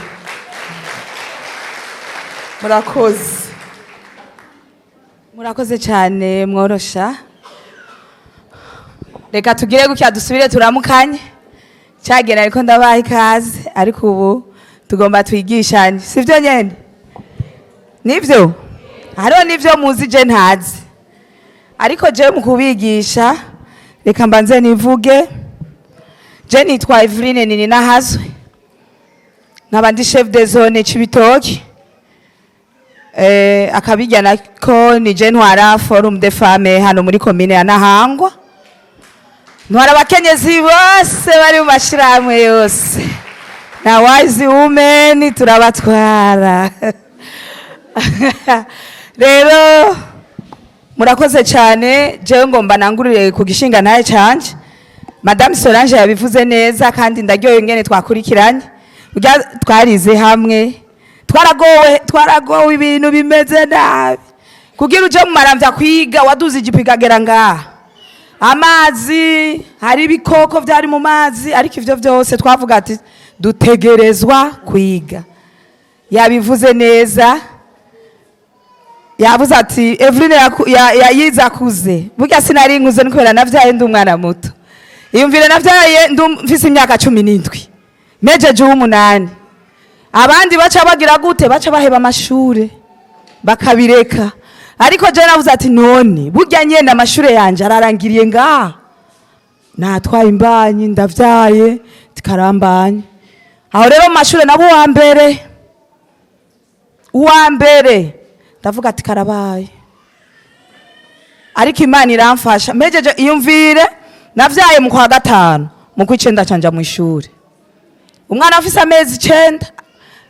Murakoze. Murakoze cyane mworosha. Reka tugire gutya dusubire turamukanye. Cyagena ariko ndabaha ikaze, ariko ubu tugomba twigishanye. Sivyo nyene? Nivyo? Hariho nivyo muzi je ntazi. Ariko je mu kubigisha reka mbanze nivuge. Je nitwa Eveline Nininahazwe. Nkaba ndi chef de zone Cibitoke. Akabijya nako ni je ntwara forum de femme hano muri commune ya Nahangwa. Ntwara abakenyezi bose bari mu mashiramwe yose. Na wise women turabatwara. Rero murakoze cyane. Je ngomba nangurire ku gishinga naye canje. Madame Solange yabivuze neza kandi ndaryoye ngene twakurikiranye. Burya twarize hamwe. Twaragowe ibintu bimeze nabi. Kugira uje mu maramvya kwiga waduze igipigagera ngaha. Amazi, hari ibikoko byari mu mazi, ariko ivyo byose twavuga ati dutegerezwa kwiga. Yabivuze neza. Yavuze ati Eveline yayize akuze. Burya sinari nkuze nkwera navyaye ndi umwana muto. Iyumvire navyaye mfise imyaka 17. Mejeje 8. Abandi baca bagira gute? Baca baheba amashure bakabireka. Ariko je navuze ati none burya nyene amashure yanje ararangiriye ngaha. Natwaye imbanyi ndavyaye tikarambanye. Aho rero amashure nabo uwa mbere ndavuga ati karabaye. Ariko Imana iramfasha. Mejeje iyumvire navyaye mu kwa gatanu mu kwicenda canja mu ishure. Umwana afise amezi 9,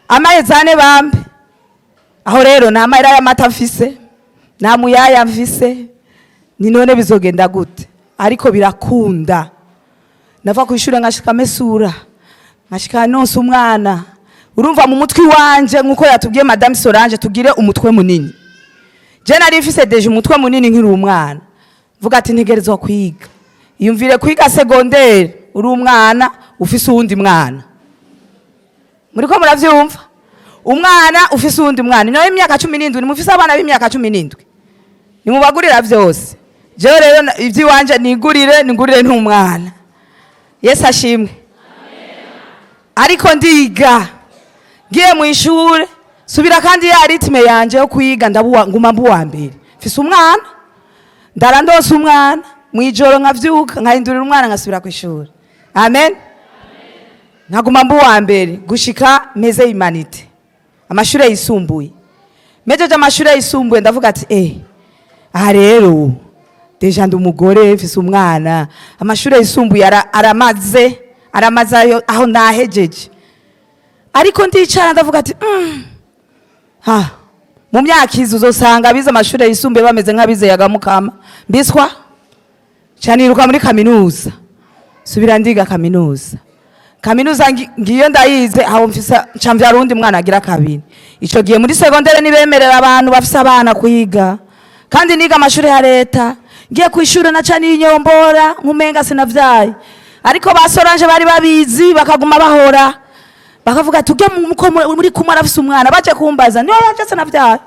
amezi 4 bambe. Aho rero nta mahera y'amata mfise, nta muyaya mfise, ni none bizogenda gute? Ariko birakunda. Nava ku ishure ngashika mesura, ngashika nonse umwana. Urumva mu mutwi wanje nkuko yatubwiye Madame Solange tugire umutwe munini. Je nari mfise deje umutwe munini nkiri umwana. Vuga ati ntegerezwa kwiga. Yumvire kwiga secondaire uri umwana ufise uwundi mwana. Muriko muravyumva? Umwana ufise uwundi mwana. Nawe imyaka 17 mufise abana b'imyaka 17. Nimubagurira vyose. Je rero ivyi wanje nigurire n'umwana. Yesu ashimwe. Amen. Ariko ndiga. Ngiye mu ishure subira kandi ya ritme yanje yo kwiga nguma mbuwa mbere. Mfise umwana. Ndarandose umwana. Mwijoro nkavyuka nkahindurira umwana ngasubira ku ishure. Amen. Nkaguma mbuwa mbere gushika meze humanite. Amashure yisumbuye. Mejeje amashure yisumbuye ndavuga ati aha rero deja ndi umugore mfise umwana. Amashure yisumbuye aramaze aho nahejeje. Ariko ndicara ndavuga ati mu myaka izo uzosanga bize amashure yisumbuye bameze nk'abize yagamukama. Mbiswa cyaniruka muri kaminuza. Subira ndiga kaminuza. kaminuza ngiyo ndayize aho mfisa ncamvyara undi mwana agira kabiri. Ico gihe muri secondaire nibemerera abantu bafise abana kwiga kandi niga amashuri ya leta ngiye kwishura naca n'inyombora nkumenga sinavyaye ariko basoranje bari babizi bakaguma bahora bakavuga tujye muri kumara afise umwana baje kumbaza niyo yaje sinavyaye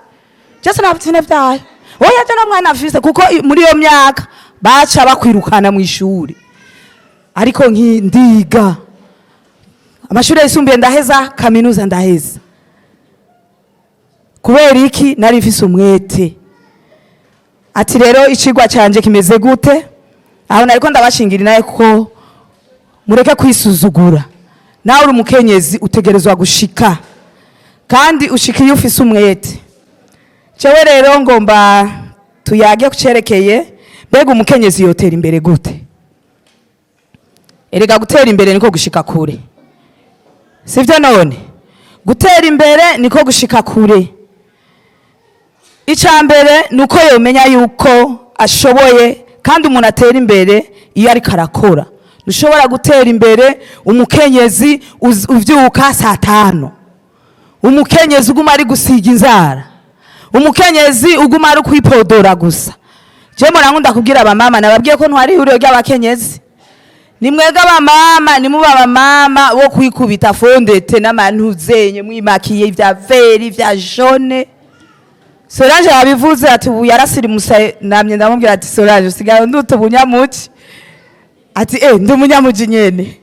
sinavyaye oya je mwana afise kuko muri iyo myaka baca bakwirukana mu ishuri ariko ndiga amashuri yisumbuye ndaheza kaminuza ndaheza kubera iki nari mfise umwete ati rero icigwa canje kimeze gute aho nariko ndabashingira naye ko mureke kwisuzugura nawe uri umukenyezi utegerezwa gushika kandi ushika iyo ufise umwete cewe rero ngomba tuyage kucerekeye mbega umukenyezi yotera imbere gute erega gutera imbere niko gushika kure sivyo none gutera imbere niko gushika kure icambere nuko yomenya yuko ashoboye kandi umuntu atera imbere iyo ari karakora nushobora gutera imbere umukenyezi uvyuka saa 5 umukenyezi uguma ari gusiga inzara umukenyezi uguma ari kwipodora gusa je murankunda kubwira abamama nababwiye ko ntwari ihuriro ry'abakenyezi nimwega abamama nimuba abamama bo kwikubita fondete n'amantuzenye mwimakiye ivya veri vya jaune Solange yabivuze ati ubu yarasirimusa namye ndamubwira ati Solange usigaye nduto bunyamuci ati ndi umunyamuji nyene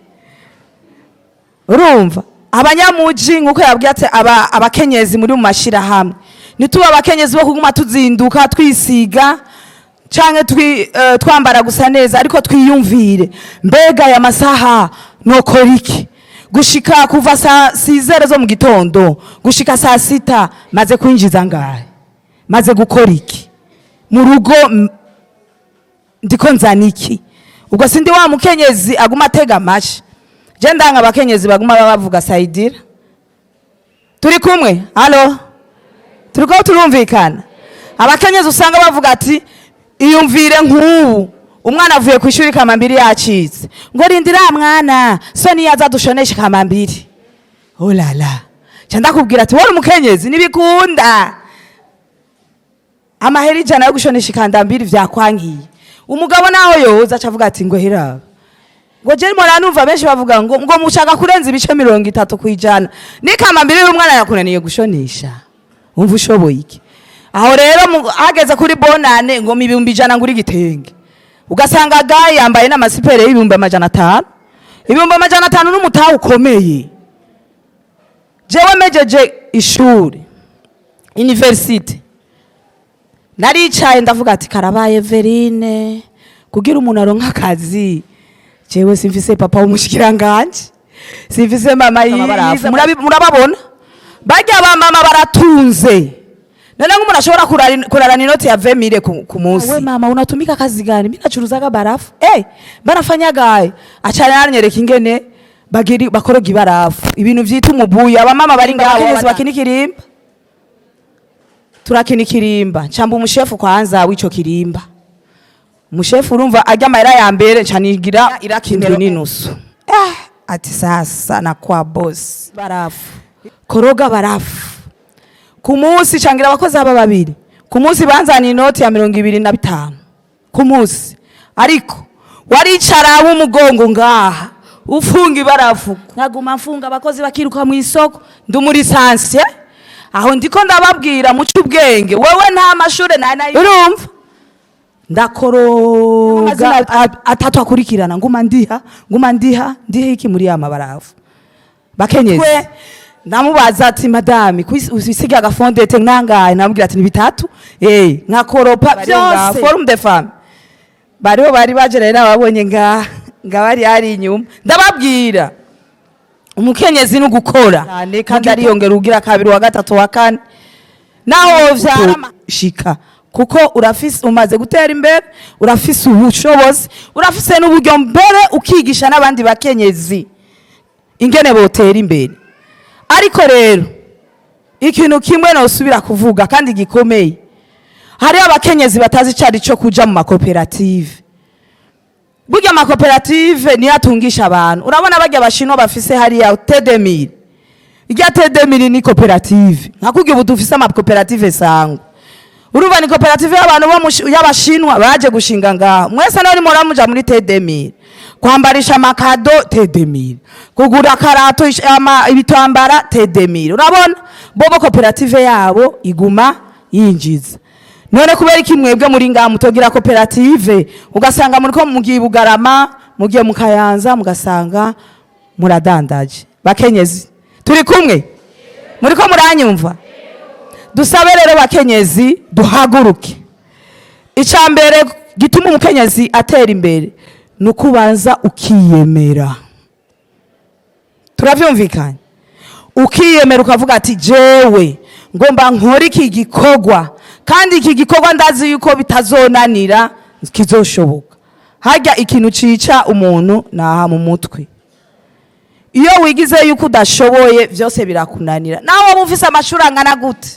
urumva abanyamuji nkuko yabwiye ati abakenyezi muri mu mashira hamwe nituba abakenyezi bo kuguma tuzinduka twisiga canke twambara gusa neza ariko twiyumvire mbega ya masaha nokora iki gushika kuva saa 6 zo mu gitondo gushika saa 6 maze kwinjiza ngahe maze gukora iki mu rugo ndiko nzaniki ubwo sindi wa mukenyezi aguma atega amashi je ndanga abakenyezi baguma bavuga saidira turi kumwe halo turiko turumvikana abakenyezi usanga bavuga ati iyumvire nk'ubu umwana avuye ku ishuri kamambiri yacitse ngo rindira mwana so niyaza dushoneshe kamambiri oh la la cyanda kubwira ati wari umukenyezi nibikunda amaheri jana yo gushonesha ikandambiri vyakwangiye umugabo naho yoza acavuga ati ngo hera ngo je mora numva benshi bavuga ngo mushaka kurenza ibice 30 kwijana nikamambiri y'umwana yakunaniye gushonesha umva ushoboye iki aho rero hageze kuri bonane ngo 100 nguri gitenge ugasanga gaye yambaye n'amasipere y'ibihumbi 500 ibihumbi 500 n'umutaha ukomeye jewe mejeje ishuri university naricaye ndavuga ati karabaye Verine kugira umuntu aronka akazi jewe simfise papa w'umushikiranganje simfise mama yiza murababona bajya ba mama baratunze none nk'umuntu ashobora kurarana inoti ya 20,000 ku munsi we mama unatumika kazi gani mimi nacuruzaga barafu barafanya gaye acana yaranyereka ingene bakoroga ibarafu ibintu vyita umubuya abamama bari ngaho bakinikirimba turakina ikirimba camba umushefu kwanza w'ico kirimba umushefu urumva ajya amahera ya mbere canigira irakindwe n'inusu ati sasa na kwa boss barafu koroga barafu ku munsi cangira abakozi aba babiri ku munsi banzana inoti ya 25 ku munsi ariko waricara w'umugongo ngaha ufunga ibarafu nkaguma mfunga abakozi bakiruka mu isoko ndumuri sanse aho ndiko ndababwira mucu ubwenge wewe nta mashure nayo urumva ndakoroga atatu akurikirana nguma ndiha iki muri ya mabarafu bakenyezi ndamubaza ati madame usisiga agafondete nangaye namubwira ati ni 3 nkakoropa byose forum de femme bari baje rero babonye ngabari ari inyuma ndababwira umukenyezi no gukora kandi ari yongera ugira kabiri wa gatatu wa kane naho vyara shika kuko urafise umaze gutera imbere urafise ubushobozi urafise n'uburyo mbere ukigisha n'abandi bakenyezi ingene botera imbere ariko rero ikintu kimwe no subira kuvuga kandi gikomeye hari abakenyezi batazi cyari cyo kuja mu makoperative burya amakoperative niyo atungisha abantu. Urabona barya abashinwa bafise hariya tedemiri, irya tedemiri ni koperative. Nkakugira ubu dufise amakoperative sangwa. Urumva ni koperative y'abantu y'abashinwa baje gushinga ngaho. Mwese nari muramuja muri tedemiri, kwambarisha amakado tedemiri, kugura karato ibitambara tedemiri. Urabona bobo koperative yabo iguma yinjiza. None kubera iki mwebwe muri ngaha mutogira koperative ugasanga muri ko mugiye Bugarama, mugiye mu Kayanza, mugasanga muradandaje? Bakenyezi turi kumwe, muri ko muranyumva? Dusabe rero bakenyezi duhaguruke. Icambere gituma umukenyezi atera imbere nukubanza ukiyemera. Turavyumvikanye? Ukiyemera ukavuga ati jewe ngomba nkora iki gikorwa, kandi iki gikorwa ndazi yuko bitazonanira, kizoshoboka. Harya ikintu cica umuntu naha mu mutwe. Iyo wigize yuko udashoboye vyose birakunanira. Nawe wumvise amashuri angana gute?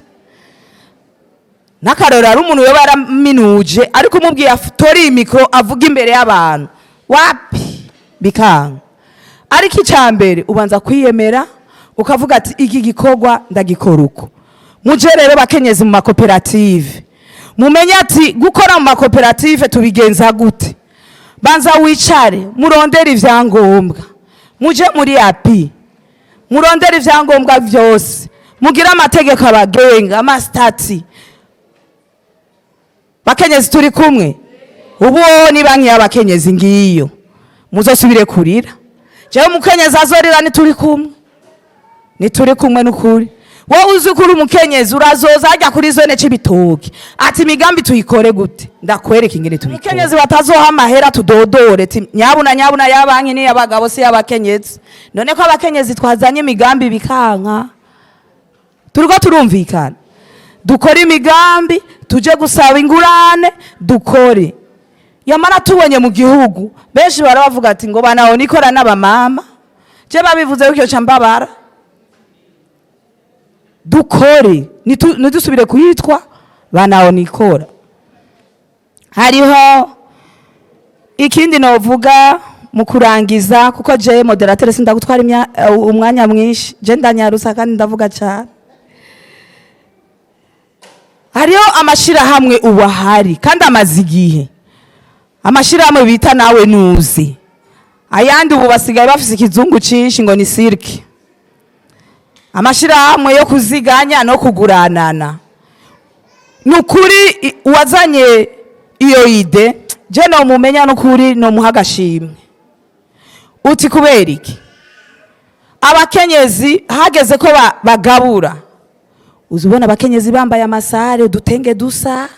Nakarora ari umuntu yoba yaraminuje ariko umubwiye atori imikro avuga imbere y'abantu, wapi bikanga. Ariko icambere ubanza kwiyemera ukavuga ati iki gikorwa ndagikora uko. Muje rero bakenyezi mu makoperative, mumenye ati gukora mu makoperative tubigenza gute. Banza wicare murondera ivyangombwa, muje muri api murondera ivyangombwa vyose, mugira amategeko abagenga, amastati. Bakenyezi turi kumwe? Ubu ni banki y'abakenyezi ngiyo, muzosubire kurira. Jewe mukenyezi azorira ni turi kumwe, ni turi kumwe n'ukuri. Wowe uzi kuri umukenyezi urazoza ajya kuri zone c'ibitoki ati migambi tuyikore gute, ndakwereka ingene tubikora. Umukenyezi batazoha amahera tudodore ati nyabuna ya banki ni y'abagabo si y'abakenyezi. None ko abakenyezi twazanye migambi bikanka. Turiko turumvikana, dukora imigambi, tuje gusaba ingurane, dukore. Yamara tubonye mu gihugu benshi baravuga ati ngo banaho nikora n'abamama, je babivuze yuko cyambabara. Dukore nidusubire kuyitwa banaho nikora. Hariho ikindi novuga mu kurangiza, kuko je moderateur sindagutwara umwanya mwinshi, je ndanyarusa kandi ndavuga cyane. Hariho amashira hamwe ubahari kandi amazigihe, amashira hamwe bita nawe nuzi, ayandi ubu basigaye bafise ikizungu cinshi ngo ni cirque. Amashira hamwe yo kuziganya no kuguranana. Nukuri wazanye iyo ide, je no mumenya nukuri no muhagashimwe. Uti kubera iki? Abakenyezi hageze ko bagabura. Uzubona abakenyezi bambaye amasare, udutenge dusa,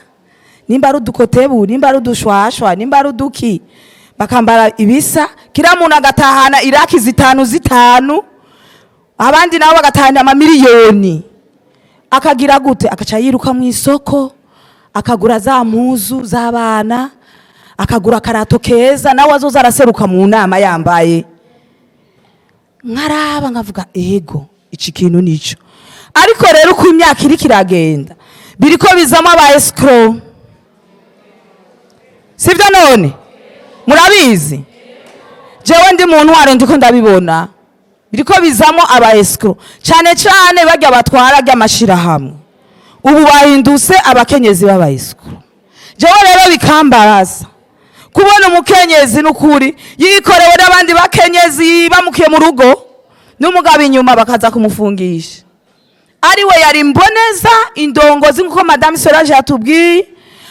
nimba ari udukotebu, nimba ari udushwashwa, nimba ari uduki, bakambara ibisa, kila muntu agatahana iraki zitanu, abandi nabo bagatahana amamiliyoni. Akagira gute? Akaca yiruka mu isoko, akagura za mpuzu z'abana, akagura karato keza, nawe azoza araseruka mu nama yambaye. Nkaraba nkavuga ego iki kintu nico. Ariko rero uko imyaka iri kiragenda biriko bizamo aba escrow. Sivyo none? Murabizi? Jewe ndi muntu ware ndiko ndabibona. Biriko bizamo aba escrow. Cane barya batwara ry'amashira hamwe. Ubu bahindutse abakenyezi baba escrow. Jewe rero bikambaraza kubona umukenyezi n'ukuri yikorewe n'abandi bakenyezi bamukiye mu rugo n'umugabo inyuma bakaza kumufungisha. Ariwe yari mboneza indongozi nkuko Madame Solange yatubwiye,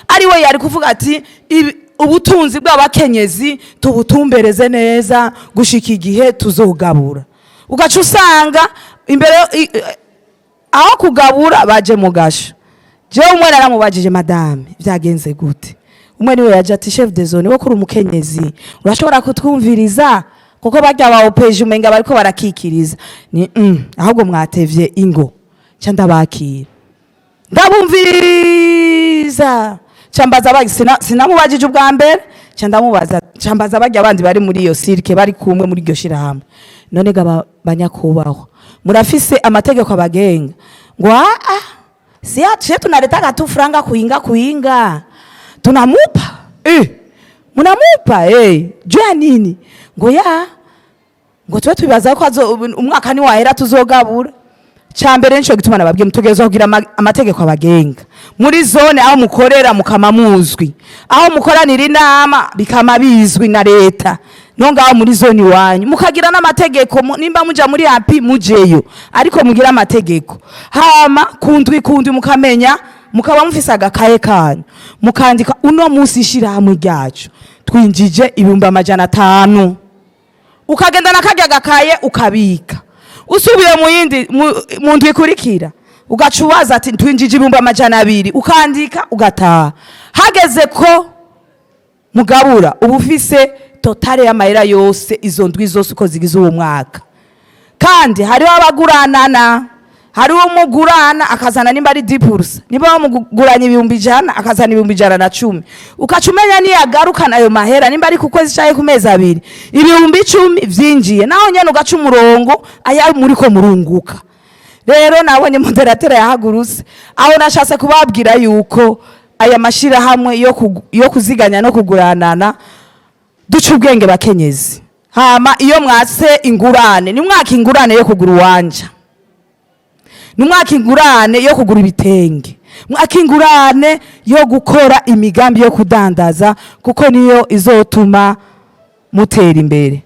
ariwe yari kuvuga ati ubutunzi bw'abakenyezi tubutumbereze neza gushika igihe tuzogabura. Ugaca usanga imbere aho kugabura baje mu gasho. Je umwe naramubajije madame byagenze gute? Umwe niwe yaje ati chef de zone wo kuri umukenyezi urashobora kutwumviriza kuko bajya ba opeje umenga bariko barakikiriza. Ni ahubwo mwatevye ingo. Chandabakira. Ndabumviriza. Chambaza bagi sinamubajije ubwa mbere, chandamubaza chambaza bagi abandi bari muri iyo cirque bari kumwe muri iryo shira hamwe. None gaba banyakubaho. Murafise amategeko abagenga. Ngo si ace tunaleta gatufranga kuinga tunamupa. munamupa juu ya nini? Ngo tuba tubibaza ko umwaka ni wahera tuzogabura. Cyambere nico gituma nababwiye mutegerezwa kugira amategeko abagenga muri zone aho mukorera mukama muzwi, aho mukoranira inama bikama bizwi na leta, nongaho muri zone wanyu mukagira n'amategeko. Nimba muja muri happy mujeyo, ariko mugira amategeko. Hama kundwi mukamenya, mukaba mufise agakaye kanyu mukandika uno munsi ishirahamwe ryacu twinjije 500, ukagenda nakajya gakaye ukabika. Usubiye mu ndwi ikurikira ugacubaza ati twinjije 200, ukandika ugataha. Hageze ko mugabura uba ufise totale y'amahera yose izo ndwi zose uko zigize uwo mwaka. Kandi hariho abaguranana, hariho umugurana akazana nimba ari 10%, nimba bamuguranye 100 akazana 110, ukacumenya ni yagarukana ayo mahera nimba ari kukwezi cyaye ku mezi 2 1010 vyinjiye, naho nyene ugaca umurongo aya muri ko murunguka. Rero nabonye moderateur yahaguruse aho nashatse kubabwira yuko aya mashira hamwe yo kuziganya no kuguranana duca ubwenge bakenyezi. Hama iyo mwatse ingurane ni mwaka ingurane yo kugura uwanja, numwaka ingurane yo kugura ibitenge, mwaka ingurane yo gukora imigambi yo kudandaza, kuko niyo izotuma mutera imbere.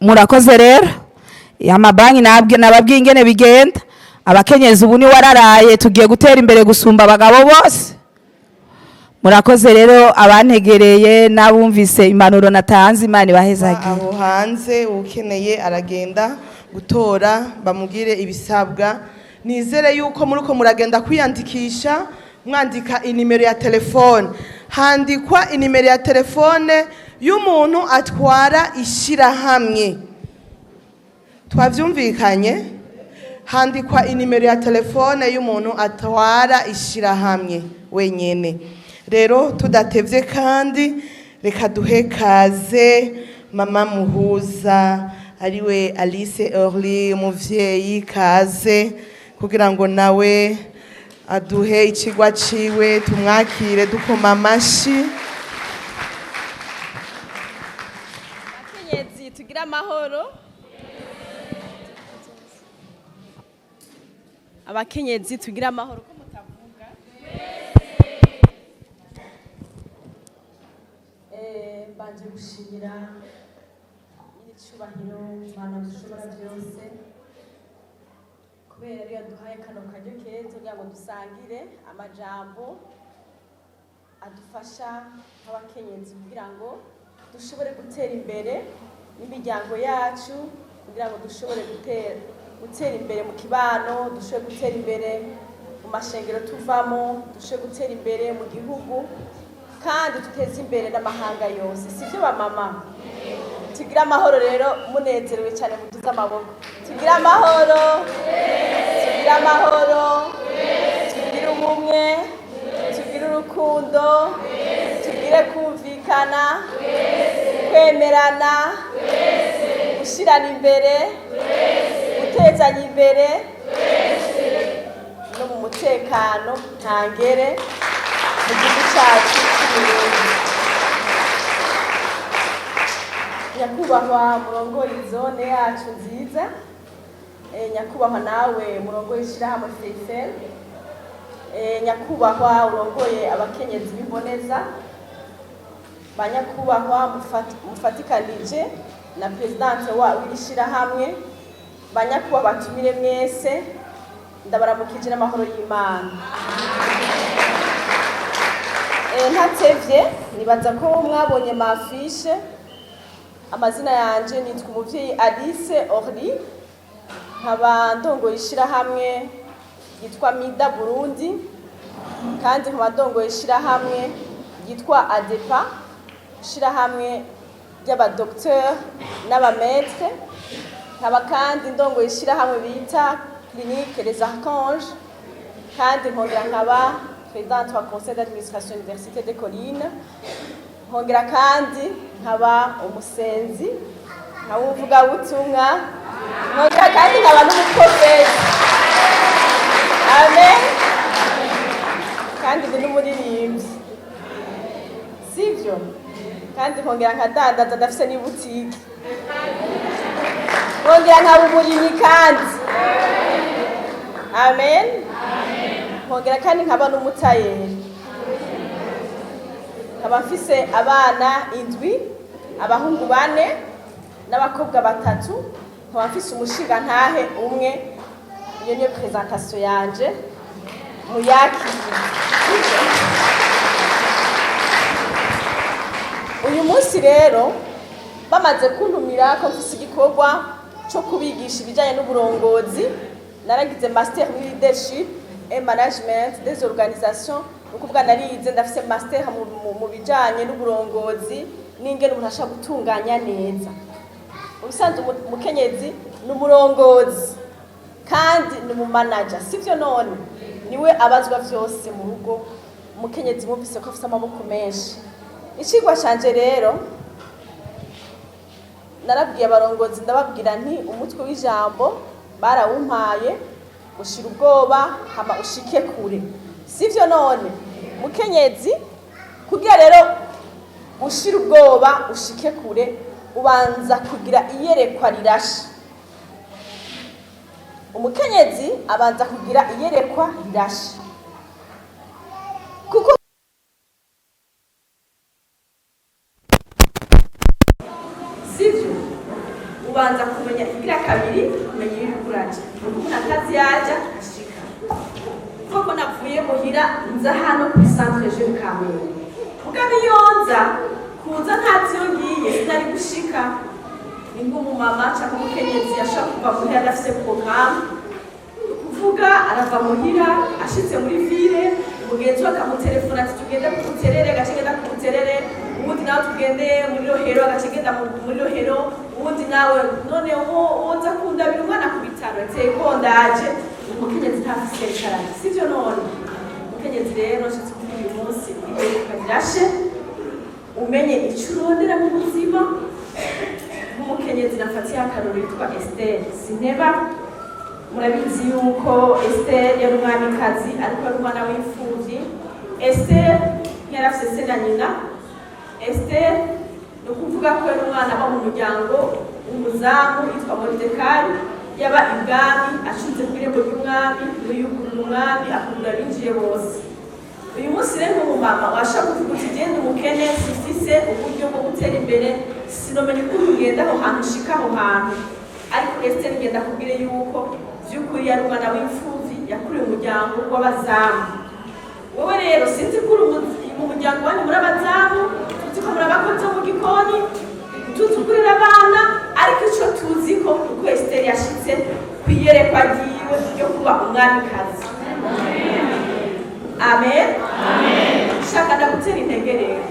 Murakoze rero, amabanki nababwiye ingene bigenda. Abakenyezi ubu ni wararaye, tugiye gutera imbere gusumba abagabo bose. Murakoze rero abantegereye nabumvise impanuro natanze, Imana ibahezagiye. Aho hanze ukeneye aragenda gutora bamugire ibisabwa. Nizere yuko muruko muragenda kwiyandikisha, mwandika inimero ya telefone. Handikwa inimero ya telefone y'umuntu atwara ishirahamwe. Twavyumvikanye? Handikwa inimero ya telefone y'umuntu atwara ishirahamwe wenyene. Rero tudatevye kandi reka duhe kaze mama Muhuza ariwe Alice Orly, umuvyeyi, kaze kugira ngo nawe aduhe ikigwa ciwe, tumwakire dukoma amashi. Abakenyezi tugira amahoro. Abakenyezi tugira amahoro ko mutavuga. Banje gushimira icyubahiro Imana dushobora byose, kubera ariyo duhaye kano karyo keza kugira ngo dusangire amajambo adufasha nk'abakenyezi kugira ngo dushobore gutera imbere n'imiryango yacu, kugira ngo dushobore gutera imbere mu kibano, dushobore gutera imbere mu mashengero tuvamo, dushobore gutera imbere mu gihugu, kandi tuteze imbere n'amahanga yose. Sivyo ba mama? Tugira amahoro rero, munezerewe cyane muduza amaboko. Tugira amahoro, tugira amahoro, tugira ubumwe, tugira urukundo, tugire kumvikana, kwemerana, gushirana imbere, gutezanya imbere, no mu mutekano ntangere mu gihugu cyacu cy'Uburundi. Nyakubahwa murongoye zone yacu nziza, nyakubahwa nawe murongoye ishirahamwe Filef, nyakubahwa urongoye abakenyezi b'imboneza, banyakubahwa mufatikanije na presidente w'ishirahamwe, banyakubahwa batumire mwese, ndabaramukije n'amahoro y'Imana. Ntatevye nibaza ko mwabonye mafishe. Amazina yanje nitwa umuvyeyi Alice Orly, nkaba ndongoye ishirahamwe yitwa Mida Burundi, kandi nkaba ndongoye ishirahamwe yitwa ADEPA, ishirahamwe ry'abadokteur n'abametre, nkaba kandi ndongoye ishirahamwe bita Clinique Les Archanges, kandi nkongera nkaba présidente wa conseil d'administration université des Collines, nkongera kandi nkaba umusenzi, nkaba umuvugabutumwa, nkongera kandi nkaba n'umuprofeti. Amen. Kandi ndi n'umuririmbyi. sivyo kandi nkongera nkadandaza ndafise n'ibutike nkongera nkaba umurimyi kandi amen nkongera kandi nkaba n'umutayeri nkaba mfise abana 7 abahungu 4 n'abakobwa 3 nkaba mfise umushinga ntahe umwe. Iyo niyo presentation yanje muyakire. Uyu munsi rero bamaze kuntumira ko mfise igikorwa cyo kubigisha ibijyanye n'uburongozi, naragize master in leadership et management des organisations, ukuvuga narize ndafise master mu bijyanye n'uburongozi n'ingene umuntu ashaka gutunganya neza. Ubusanzwe umukenyezi ni umurongozi kandi ni umumanager, sivyo none niwe abazwa vyose mu rugo. Umukenyezi mumvise ko afise amaboko menshi. Icigwa canje rero narabwiye abarongozi ndababwira nti umutwe w'ijambo barawumpaye ushira ubwoba hama ushike kure, sivyo none mukenyezi kugira rero ushira ubwoba ushike kure ubanza kugira iyerekwa rirashe. Umukenyezi abanza kugira iyerekwa rirashe kuko sivyo ubanza kumenya igira kabiri kumenya ibikuraje umuntu akazi yaja ashika koko navuye muhira nza hano ku centre jeune Kamenge mugabe yonza kuza ntavyo ngiye sinari gushika ningo mu mama cyangwa umukenyezi yashaka kuva muhira adafise programme kuvuga arava muhira ashitse muri ville umugenzi we akamutelefona ati tugende kuterere agacegenda kuterere ubundi nawe tugende muri rohero agacegenda muri rohero ubundi nawe none woza kundabira umwana ku bitaro ateye ko ndaje umukenyezi ntafise karani sivyo none umukenyezi rero ashitse kuri uyu munsi igihe umenye icyo urondera mu buzima. Nk'umukenyezi nafatiye akarorero yitwa Esther Sineba, murabizi yuko Esther yari umwamikazi ariko ari umwana w'imfuvyi. Esther yarafise se na nyina. Esther ni ukuvuga ko yari umwana aba mu muryango w'umuzamu yitwa Moridekayi, yaba ibwami ashinze ku irembo ry'umwami yugurura umwami akugura binjiye bose. Uyu munsi rero nk'umumama washaka kuvuga uti genda umukene sifise uburyo bwo gutera imbere sinomenya uko ugenda aho hantu ushika aho hantu, ariko Esther ngenda kubwire yuko vy'ukuri yari umwana w'imfuvyi yakuriye umuryango w'abazamu. Wowe rero sinzi ko mu muryango wanyu muri abazamu, tuzi ko muri abakozi bo mu gikoni, tuzi ukurira abana, ariko ico tuzi ko uko Esther yashitse kwiyerekwa ryiwe ryo kuba umwamikazi. Amen. Amen. Shaka ndagutera intege rero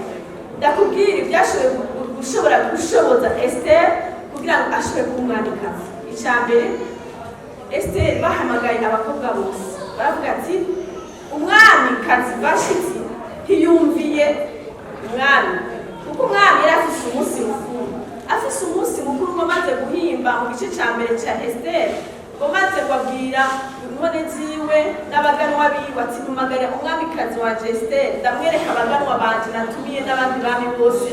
ndakubwira ibyashoboye gushoboza Esther kugira ngo ashobore kuba umwamikazi. Icambere Esther bahamagaye abakobwa bose baravuga ati umwamikazi bashitsi ntiyumviye umwami kuko umwami yari afise umunsi mukuru, afise umunsi mukuru wamaze guhimba mu gice ca mbere ca Esther umaze kubabwira inkone ziwe n'abaganwa biwe ati mpamagara umwamikazi wa Esther ndamwereka abaganwa banje natumiye n'abandi bami bose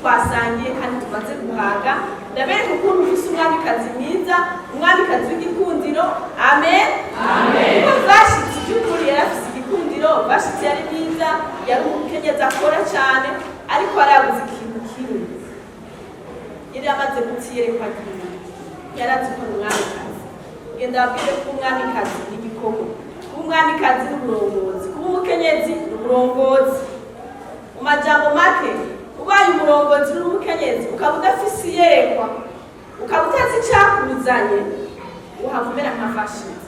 twasangiye kandi tumaze guhaga, ndabereka ukuntu ufise umwamikazi mwiza, umwamikazi w'igikundiro. Amen. Amen. Bashitse by'ukuri yari afise igikundiro, bashitse yari mwiza, yari umukenyezi akora cyane, ariko arabuze ikintu kimwe yari amaze gutiyerekwa kimwe, yari azi ko umwamikazi ndabwire ko umwamikazi ni igikorwa, kuba umwamikazi ni umurongozi, kuba umukenyezi ni umurongozi. Mu majambo make ubaye umurongozi n'umukenyezi ukaba udafise iyerekwa, ukaba utazi icyakuzanye, uhavumera nka vashitsi.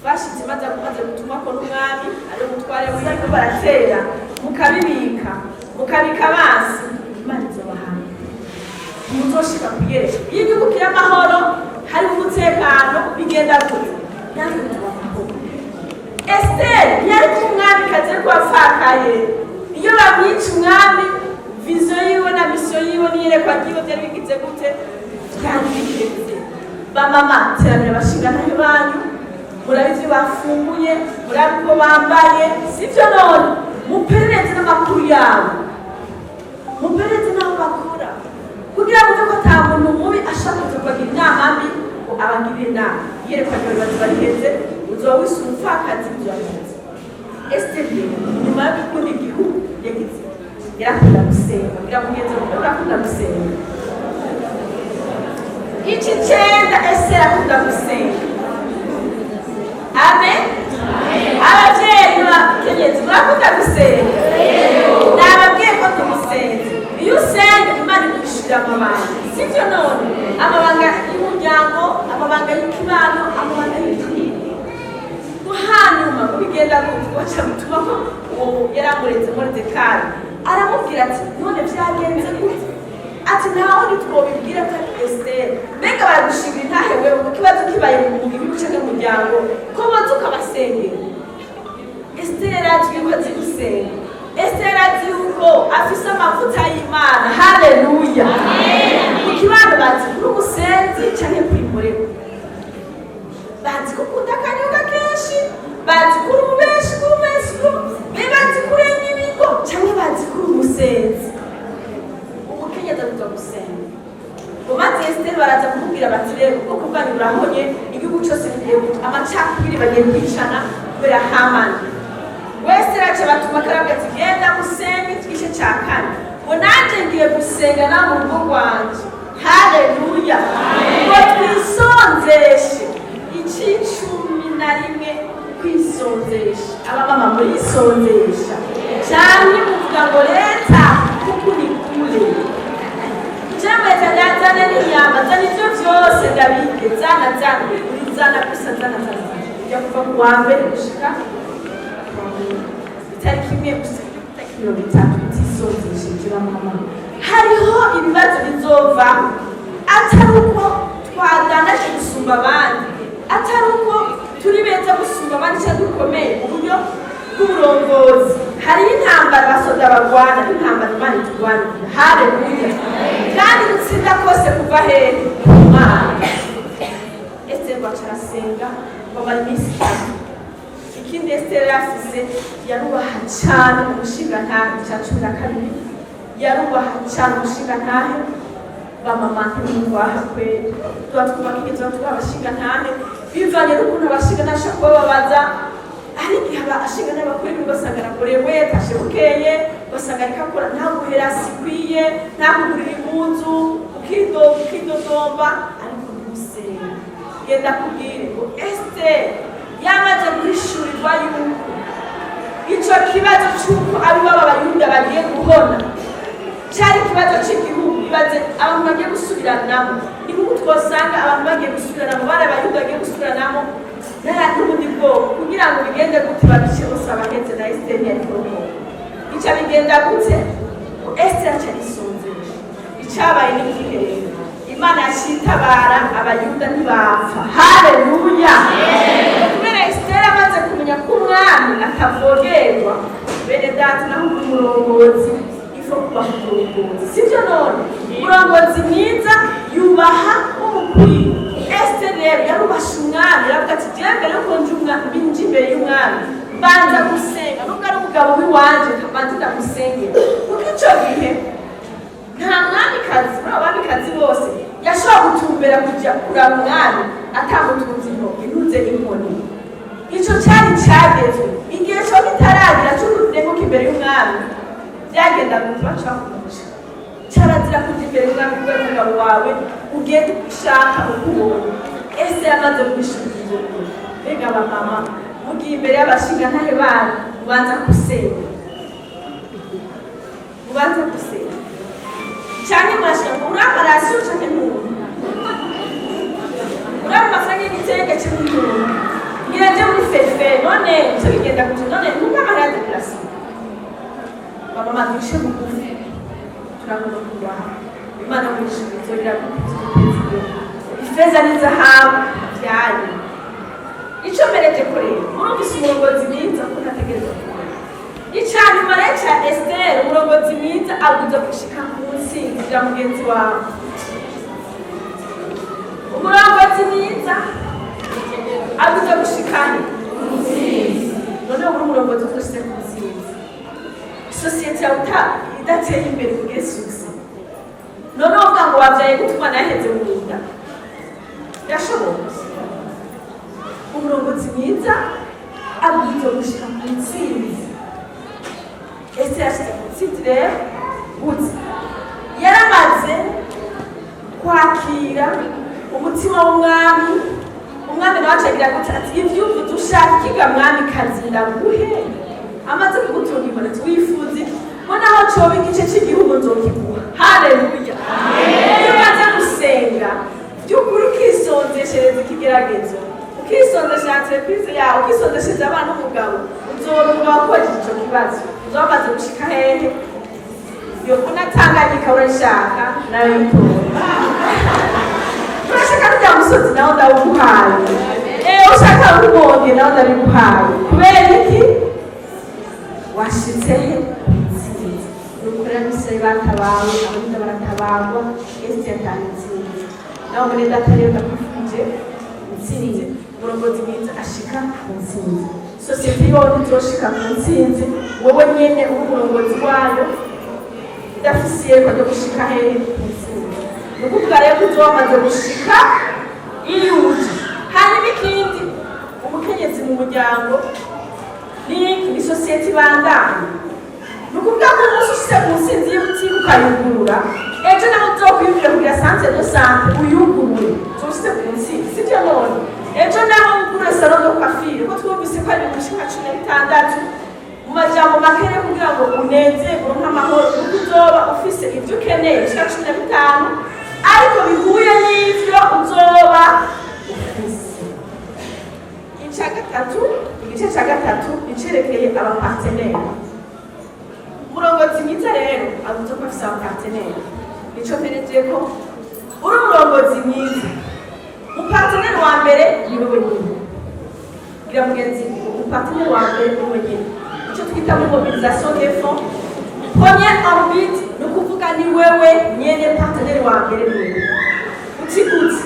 Vashitsi maze gutuma ko n'umwami ari umutware w'ibyo baratera mukabibika mukabika abansi, Imana izobahana muzoshika kuyerekwa. Iyo igihugu kiri amahoro hari umutekano bigenda gute yanze kubaho. Esther yari umwamikazi ariko wafakaye, iyo bamwica umwami vision yiwe na mission yiwe niyerekwa ryiwe byari bigize gute byandikireze. Bamama terambere bashingana banyu murabizi bafunguye murabiko bambaye sivyo none muperereze n'amakuru yabo agirire nabi yerekwa ryo baza riheze uzoba wise umupfakazi uzaheze Esiteri nyuma yo gukunda igihugu yagize yarakunda gusenga biramugenza ngo urakunda gusenga iki cyenda Esiteri akunda gusenga amen ababyeyi bakenyezi murakunda gusenga nababwiye ko tumusenga iyo usenga Imana igushyirira amabanga sibyo none amabanga y'umuryango amabanga y'ikibano amabanga y'idini hanyuma kubigenda gutya bituma ko uwo yaramuretse Moridekayi aramubwira ati none byagenze gute ati ntaho ntitwobibwira ko ari Esiteri mbega baragushimira intahe wewe mu kibazo kibaye mu gihugu cyangwa mu muryango ko boza ukabasengera Esiteri azi yuko azi gusenga Esiteri azi yuko afise amavuta y'Imana haleluya ikibano bazi kuri umusenzi cyangwa kuri murego bazi gukunda akanyuga kenshi bazi kuri ububeshi bw'umesiko bazi kuri n'ibigo cyangwa bazi kuri umusenzi umukenyezi avuga gusenga umaze Esiteri baraza kumubwira bati rero uko bwanyu burahonye igihugu cyose bigiye amacakubiri bagiye kwicana kubera Hamani wese raca batuma karabwa ati genda musenge igice cya kane ngo nanjye ngiye gusenga na mu rugo rwanje haleluya ngo twisonzeshe icumi na rimwe kwisonzesha abamama murisonzesha cyane muvuga ngo leta kuko ni kure cyangwa zana n'inyama zana ibyo byose ndabike zana zana gusa zana ujya kuva ku wa mbere gushika itariki imwe gusa itariki 30 utisonzesheje bamama hariho ibibazo bizovaho atari uko twadanaje gusumba abandi atari uko turi beza gusumba abandi cyangwa dukomeye mu buryo bw'uburongozi hariho intambara abasoda barwana n'intambara Imana iturwanira haleluya kandi gutsinda kose kuva hehe Imana Esiteri baca arasenga bamara iminsi 3 ikindi Esiteri afise yarubaha cyane umushingantahe cya 12 yarubaha cyane umushingantahe bamama ntibumvaha kweli tuba twubakiriza tuba abashingantahe bivanye n'ukuntu abashingantahe ashaka kuba babaza hari igihe abashingantahe bakwiriye ugasanga arakorewe tashe bukeye ugasanga ariko akora nta guhera sikwiye nta kugurira impunzu ukidodomba ariko ntusenga genda kubwire ngo Esiteri yamaze guhishurirwa yuko icyo kibazo cy'uko ab'iwabo Abayuda bagiye guhona cyari ikibazo cy'igihugu ibaze abantu bagiye gusubiranamo igihugu twosanga abantu bagiye gusubiranamo bari Abayuda bagiye gusubiranamo n'ubundi bwoko kugira ngo bigende gute babice bose abahetse na Esiteri yari koko icyo bigenda gute Esiteri acarisonzesha icyabaye n'igihe Imana yacitabara Abayuda ntibapfa haleluya kubera Esiteri amaze kumenya ko umwami atavogerwa bene data naho umurongozi kubaha umurongozi sibyo none umurongozi mwiza yubaha umukuru Esiteri rero yarubasha umwami aravuga ati jya mbere yuko binjye imbere y'umwami banza gusenga nubwo ari umugabo w'iwanje banza ndamusengera kuko icyo gihe nta mwamikazi muri abo bamikazi bose yashobora gutumbera kujya kuraba umwami atamutunze intuze inkoni icyo cyari cyagezwe igihe cyo kitaragira cyo kurenguka imbere y'umwami byagenda mu baca kumusha cyarazira kujya imbere y'umwami kubera umugabo wawe ugenda ushaka ukubona Esiteri amaze gushishikariza mbega abamama mugiye imbere y'abashingantahe banyu mubanza gusenga cyane murashaka uramba rasiyo cyane n'umuntu uramba amafaranga y'igitenge cy'umuntu ngiraje muri fefe none cyo bigenda gute none ntukamaraze kurasa bamama dushe bugufi turabona kubaha Imana mwishimizo iragukiza ifeza n'izahabu byayo icyo mbereke kure murumvise umurongozi mwiza ko ntategereza icyanyuma rero cya Esiteri umurongozi mwiza abuza gushika munsi ya mugenzi wawe umurongozi mwiza abuza gushikana noneho uri umurongozi udashyize ku nsinzi sosiyete yawe idateye imbere ubwisugisi noneho uvuga ngo wabyaye gutuma naheze mu nda birashoboka umurongozi mwiza abwirizwa gushika ku ntsinzi. Ese yashyize ku ntsinzi rero gute? Yaramaze kwakira umutima w'umwami. Umwami nawe acagira gute ati ivyo uvuze ushaka ikiga mwami kazi ndaguhe. Amaze kugutunga inkoni twifuze ngo naho coba igice cy'igihugu nzokiguha. Haleluya. Iyo umaze gusenga by'ukuri ukisonzeshereza ikigeragezo, ukisonzesha entreprise yawe, ukisonzeshereza abana n'umugabo, uzorumva wakoze ico kibazo, uzoba umaze gushika hehe. Yo kunatanganyika urashaka nawe yitora. Urashaka rya musozi nawe ndawuguhaye. Ushaka ubonye nawe ndabiguhaye. Kubera iki? Washitse he? Nukorera misiri batabawe, abarinda baratabarwa, Ese yatanga intsinzi. Nawe muri data rero ndakwifuje intsinzi. Umurongozi mwiza ashika ku ntsinzi. Sosiyete yose izoshika ku ntsinzi, wowe nyene uri umurongozi wayo idafisiye ko gushika hehe ku ntsinzi. Ni ukuvuga rero ko uzoba wamaze gushika iyo uje. Hanyuma ikindi, umukenyezi mu muryango ni sosiyete ibandanya. Ni ukuvuga ko umunsi ushyize ku ntsinzi y'ubutike ukayugurura, ejo naho uzokwiyumvira kugira santere do sante uyugurure ushyize ku ntsinzi, sibyo none? Ejo naho ugure salo do kwafire, ko twumvise ko ari ibintu nka 16 mu majambo makere kugira ngo unezerwe nk'amahoro, nuko uzoba ufise ibyo ukeneye bishika 15 ariko bihuye n'ivyo uzoba ufise. Igice cya gatatu icerekeye abaparteneri. Umurongozi mwiza rero avuze ko afise abaparteneri. Ico mpereje ko uri umurongozi mwiza, umuparteneri wa mbere ni wewe nyine. Gira mugenzi, umuparteneri wa mbere ni wewe nyine. Ico twita muri mobilisation des fonds, premier orbite ni ukuvuga ni wewe nyene parteneri wa mbere ni wewe. Utigutse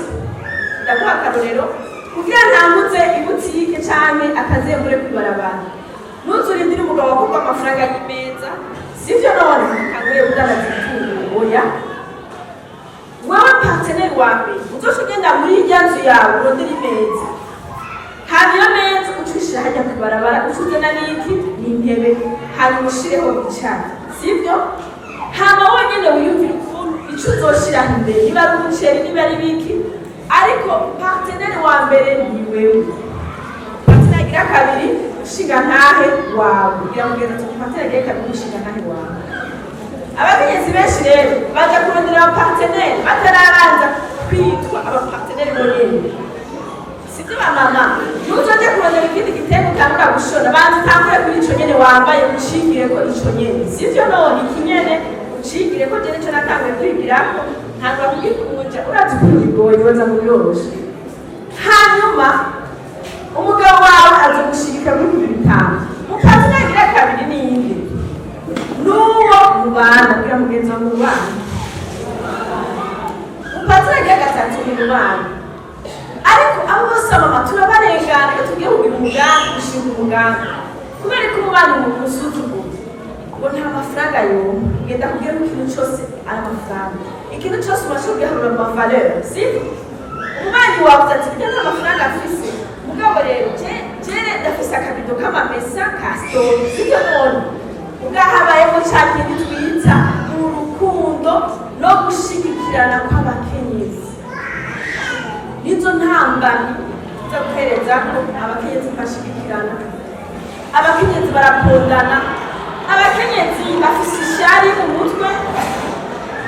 ndaguha akarorero kugira ntambuze ibutike canke akazengure kwibarabara. Ntuzurindire umugabo wakorwa amafaranga y'imeza, sivyo none kanguye udanaza itungo. Oya, wewe parteneri wa mbere uzoca ugenda muri irya nzu yawe urondera imeza, hanyuma meza ucishira hajya kwibarabara, ucuzana n'iki n'intebe, hanyuma ushireho wicara, sivyo? Hama wonyene wiyumvira ukuntu ico uzoshira imbere, niba ari umuceri niba ari biki, ariko parteneri wa mbere ni wewe. Parteneri agira kabiri ushinga ntahe wawe, kugira ngo ugeze ku parteneri agira kabiri ushinga ntahe wawe. Abakenyezi benshi rero baja kurondera abaparteneri batarabanza kwitwa abaparteneri bonyene, sivyo ba mama? Ntuzoje kurondera ikindi gitego utangura gushona, banza utangure kuri ico nyene wambaye ucigire ko ico nyene, sivyo none? Iki nyene ucigire ko je nico natanguye kwigirako, ntabwo kugikunja urazi ukuntu bigoye baza mu biroroshe. Hanyuma umugabo wawe aza gushirika muri 5. Muparteneri agira kabiri ni inde? Nuwo mubana, kugira mugenzi wa mubana. Muparteneri agira gatatu ni mubana. Ariko abo bose mama turabarengana iyo tugiye kugira umugambi, gushinga umugambi, kubera ko umubana umuntu usuzugura ngo nta mafaranga yomba, genda kugira ngo ikintu cyose ari amafaranga, ikintu cyose ubasha kugiharura mu mavaleur, sibyo? Umubanyi wavuze ati bijya nta mafaranga afise, mugabo rero jene ndafise akabido k'amamesa ka story, sibyo none? Ugahabayemo cya kintu twita urukundo no gushigikirana kw'abakenyezi. Nizo ntambamyi zo guhereza ko abakenyezi bashigikirana, abakenyezi barakundana, abakenyezi bafise ishari mu mutwe.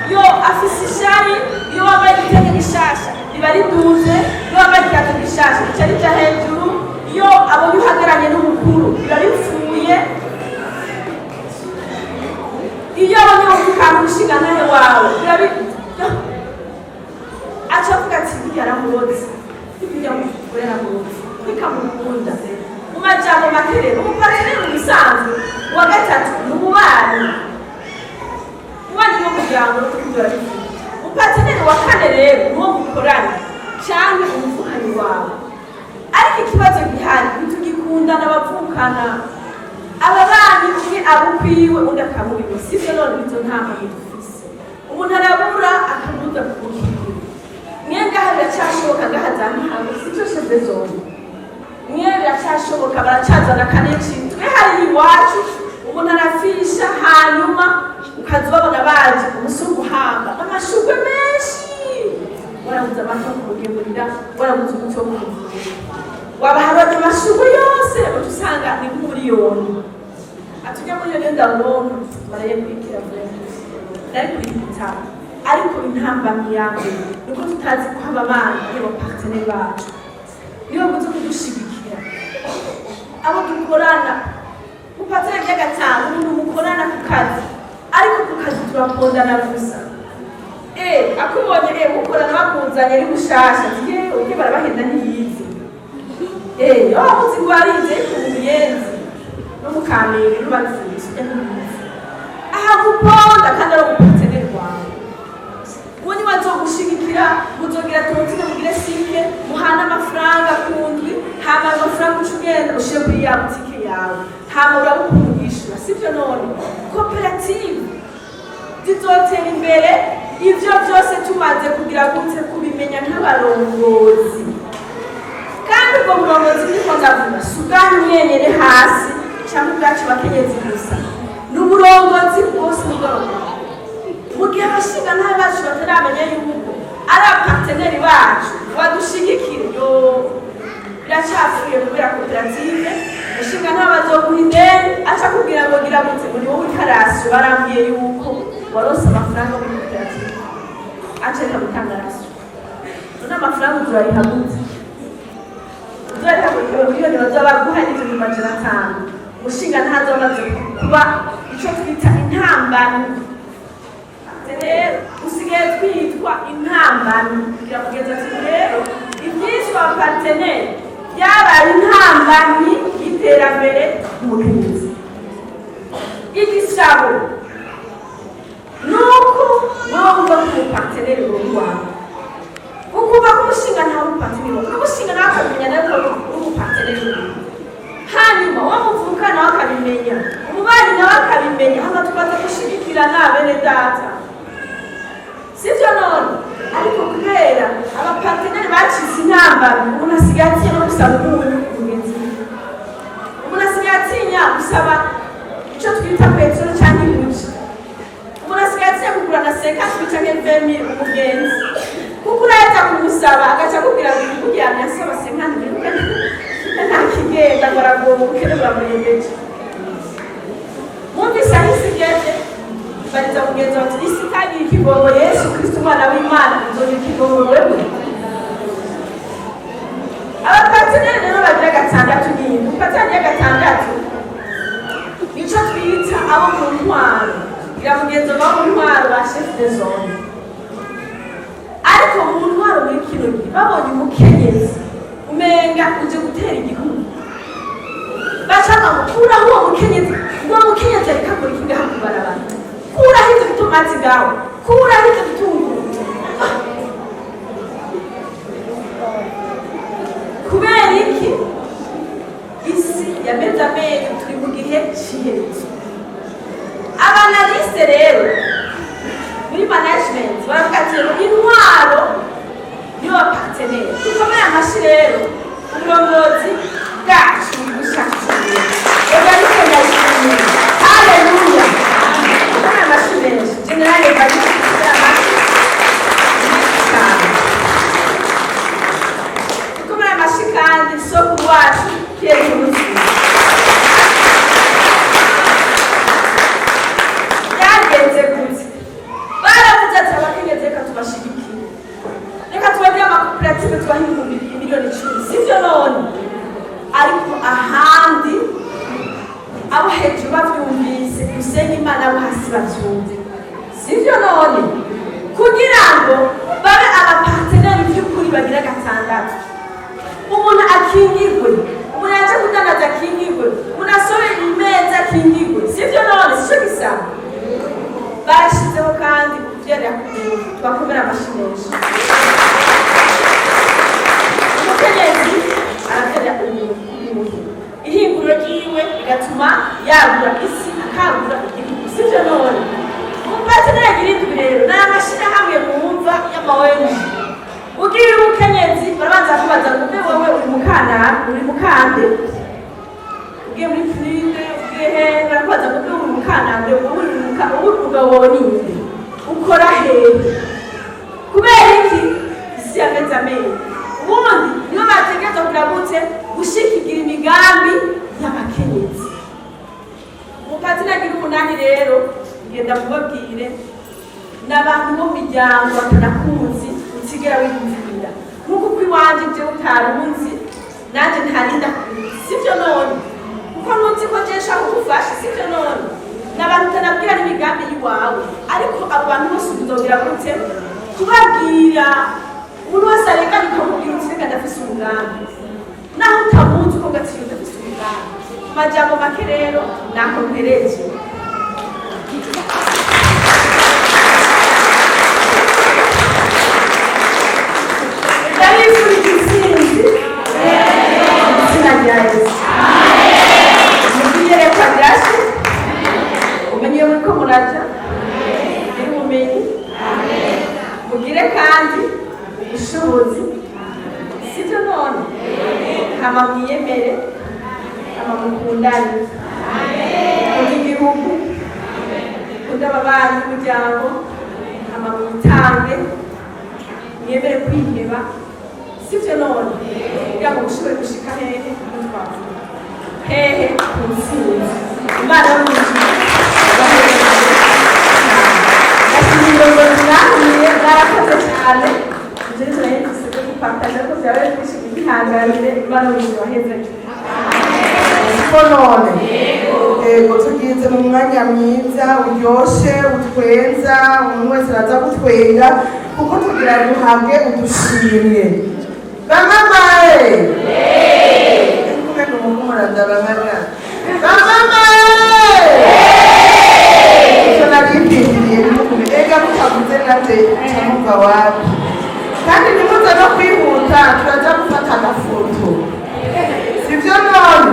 Yo afise ishari, iyo wambaye igitenge gishasha riba riduze, iyo wambaye igitenge gishasha rica rija hejuru, iyo abonye uhagaranye n'umukuru riba ripfuye, iyo abonye ukukanga ushinga nawe wawe biba aca avuga ati biriya aramuroze, biriya mugore aramuroze, bikamukunda. Mu majambo make rero umuparteneri mu bisanzwe wa gatatu ni umubanyi. Umubanyi n'umuryango no kubwira bivuga. Umuparteneri wa kane rero ni uwo mukorana canke umuvukanyi wawe. Ariko ikibazo gihari ntitugikundana bavukana, ababanyi umwe abukwiwe undi akamuriwe, sivyo none? Izo ntama dufise, umuntu arabura akabuza kugira mwenga hali chashoka gahaza mpamvu sicyo sheze zone. mwe biracyashoboka baracyazana kaneci twe hari iwacu umuntu arafisha hanyuma ukaza ubabona baje umunsi wo guhamba n'amashurwe menshi warabuze amata yo kumugemurira warabuze umuti wo kumuvura wabaharanye amashurwe yose usanga ni nk'umuriyoni atujya muri iyo nenda ndabona barayekurikira nari kuri bitaro ariko intambamyi yawe nuko tutazi ko aba bana nibo partenaire bacu nibo buze kudushigikira abo dukorana upatire by'agatanga umuntu mukorana ku kazi ariko ku kazi turakundana gusa akubonye mukorana bakuzanye ari mushasha uke barabahenda ntiyizi wabuze ngo arize ku muyenzi no mu kamenge n'ubazizi aha guponda kandi ari umupartenaire wawe uwo ni wazogushigikira muzogira tontine mugire sike muhana amafaranga kundwi hama amafaranga uca ugenda ushire kuri ya butike yawe hama urabukunda uyishura sivyo none koperative zizotera imbere ivyo byose tumaze kugira gutse kubimenya nk'abarongozi kandi ubwo burongozi niko ndavuga sugani mwenyene hasi cyangwa ubwacu bakenyezi gusa n'uburongozi bwose n'ubworozi mu gihe abashinga n'abacu bataramenya yuko ari abaparteneri bacu badushigikire biracapfuye kubera koperative ushinga n'abazoguha ideni aca kubwira ngo gira gutse ngo ni wowe ikarasi barambwiye yuko warose amafaranga muri koperative aceka gutanga rasiyo none amafaranga uzariha gute uzariha miliyoni bazoba baguha n'ibihumbi 500 umushinga ntazomaze kuba icyo twita intambamyi rero usigaye twitwa intambamyi kugira kugeza ati rero ibyiswe abaparteneri byabaye intambamyi y'iterambere mu buhinzi igisabo nuko wowe uba umuparteneri wawe ukumva ko umushinga ntawe umuparteneri wawe n'umushinga nawe akamenya nawe ko umuparteneri wawe hanyuma uwo muvuka nawe akabimenya umubanyi nawe akabimenya hano tubaza gushigikira na bene data sivyo none ariko kubera abaparteneri bacize intambamyi umuntu asigaye atinya no gusaba umunyu mugenzi umuntu asigaye atinya gusaba icyo twita petero cyangwa ibuji umuntu asigaye atinya kugura na 50 canke 20 umugenzi kuko urahita kumusaba agaca akubwira ngo kugira ngo asaba 50 nta kigenda baragoba ukene baramurengeje mwumvise aho isi igeze bariza mugenzi bati isi itagira ikigongo yesu kristo umwana w'imana nzogira ikigongo wewe abaparteneri rero bagira gatandatu nyine upatanira gatandatu nico twita abo mu ntwaro kugira mugenzi wabo mu ntwaro ba chef de zone ariko mu ntwaro muri kino gihe babonye umukenyezi umenga uje gutera igihugu bacanga mukura uwo mukenyezi ariko akora ikinga hakubarabara kura hito bitomati gawe kura hito bitunguru kubera iki isi ya bezameri turi mu gihe cy'iherezo abanaliste rero muri management baravuga ati intwaro niyo baparteneri dukomeye amashi rero uburongozi bwacu bushakishije egarike ndayishimiye haleluya dukomeye amashi menshi generale egarike dukomeye amashi kandi soko wacu pierre y'ubuzima byagenze gute baravuze ati abakenyezi reka tubashigikire reka tubagire amakoperative tubaha miliyoni 10 sivyo none ariko ahandi abo hejuru bavyumvise usenga imana abo hasi bavyumve sivyo none kugira ngo babe abaparteneri by'ukuri bagira gatandatu umuntu akingirwe umuntu yaje kudanaza akingirwe umuntu asore imeza akingirwe sivyo none sico gisaba barashizeho kandi kuvyera bakomera amashimeshi umukenyezi aravyera umuntu ihinguriro ryiwe rigatuma yagura isi akagura igihugu sivyo none umuparteneri agira indwi rero n'amashirahamwe mwumva y'amawenji ugira umukenyezi barabanza kubaza ngo wowe uri mukana uri mukana wibuka umugabo wawe ni nde ukora hehe kubera iki isi yameze amenyo ubundi niyo bategereza kugira gute gushikigira imigambi y'abakenyezi mu kazina k'umunani rero ngenda mubabwire n'abantu bo mu miryango batanakuzi utigera wiyumvira nk'uko uko iwanje ibyo utarunzi nanjye ntarinda sibyo none kuko ntuzi ko jesha kugufasha sibyo none n'abantu utanabwira n'imigambi y'iwawe ariko abo bantu bose uzobwira gute kubabwira umuntu wese areka bikamubwira uti reka ndafise umugambi naho utamuzi uko gatiyo ndafise umugambi majambo make rero nako mpereje ndabifurije intsinzi izina rya Yesu mugire reka byashe umenye muri ko muraja ubumenyi mugire kandi ubushobozi sibyo none hama mwiyemere hama mukundane mukunda igihugu mukunda ababanyi umuryango hama mwitange mwiyemere kwiheba sibyo none kugira ngo mushobore gushika hehe hehe ku ntsinzi imana y'umugisha ndashimira mwarakoze cyane ibyo turahindutse ko gupatanya ko byabaye twinshi kugihanganire imana y'umugisha waheze ko none yego tugize mu mwanya mwiza uryoshe utwenza umuntu wese araza gutwenga kuko tugira duhabwe udushimwe bamamaye kumwe n'umuntu muradabamara bamamaye icyo narimbiriye n'umuntu ega mutavuze nate cyamumva wapi kandi nimuze no kwihuta turaza gufata agafoto sibyo none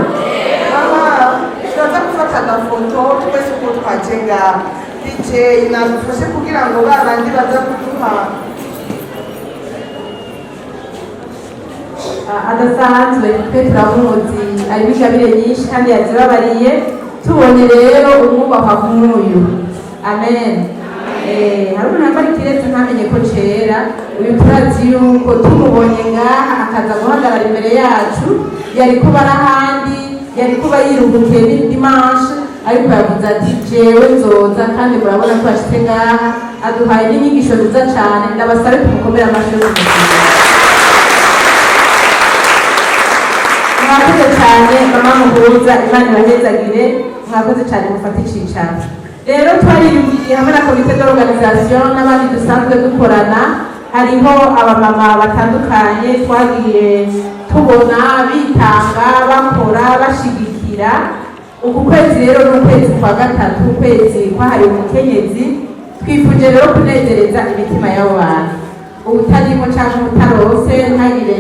turaza gufata agafoto twese uko twaje ngaha DJ nadufashe kugira ngo babandi baza kuduha adasanzwe twe turamuzi ari bigabire nyinshi kandi yazibabariye tubonye rero umwubahwa nk'uyu amen hari umuntu yambara ikirezi ntamenye ko cera uyu turazi yuko tumubonye ngaha akaza guhagarara imbere yacu yari kuba n'ahandi yari kuba yiruhukiye n'idimanche ariko yavuze ati jewe nzoza kandi murabona ko yashitse ngaha aduhaye n'inyigisho nziza cyane ndabasabe tumukomere amashyi yo kumushimira mwakoze cyane mama muhuza imana ibahezagire mwakoze cyane mufate icicaro rero twariyumviye hamwe na komite d'organisation n'abandi dusanzwe dukorana hariho abamama batandukanye twagiye tubona bitanga bakora bashigikira uku kwezi rero n'ukwezi kwa gatatu ukwezi kwahariwe umukenyezi twifuje rero kunezereza imitima y'abo bantu ubutarimo cyangwa ubutarose ntagire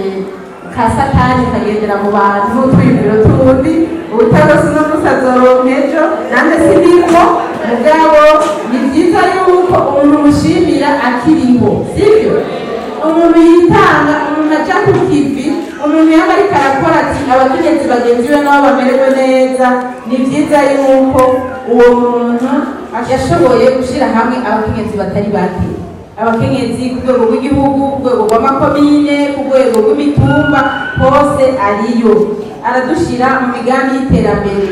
ka satani kagendera mu bantu twibwiro tundi ubutarose no gusazoronka ejo nanjye siniko mugabo ni byiza yuko umuntu mushimira akiriho sibyo umuntu yitanga umuntu aca ku kivi umuntu yaba ariko arakora ati abakenyezi bagenzi be nabo bamererwe neza ni byiza yuko uwo muntu yashoboye gushyira hamwe abakenyezi batari bake abakenyezi ku rwego rw'igihugu ku rwego rw'amakomine ku rwego rw'imitumba hose ariyo aradushyira mu migambi y'iterambere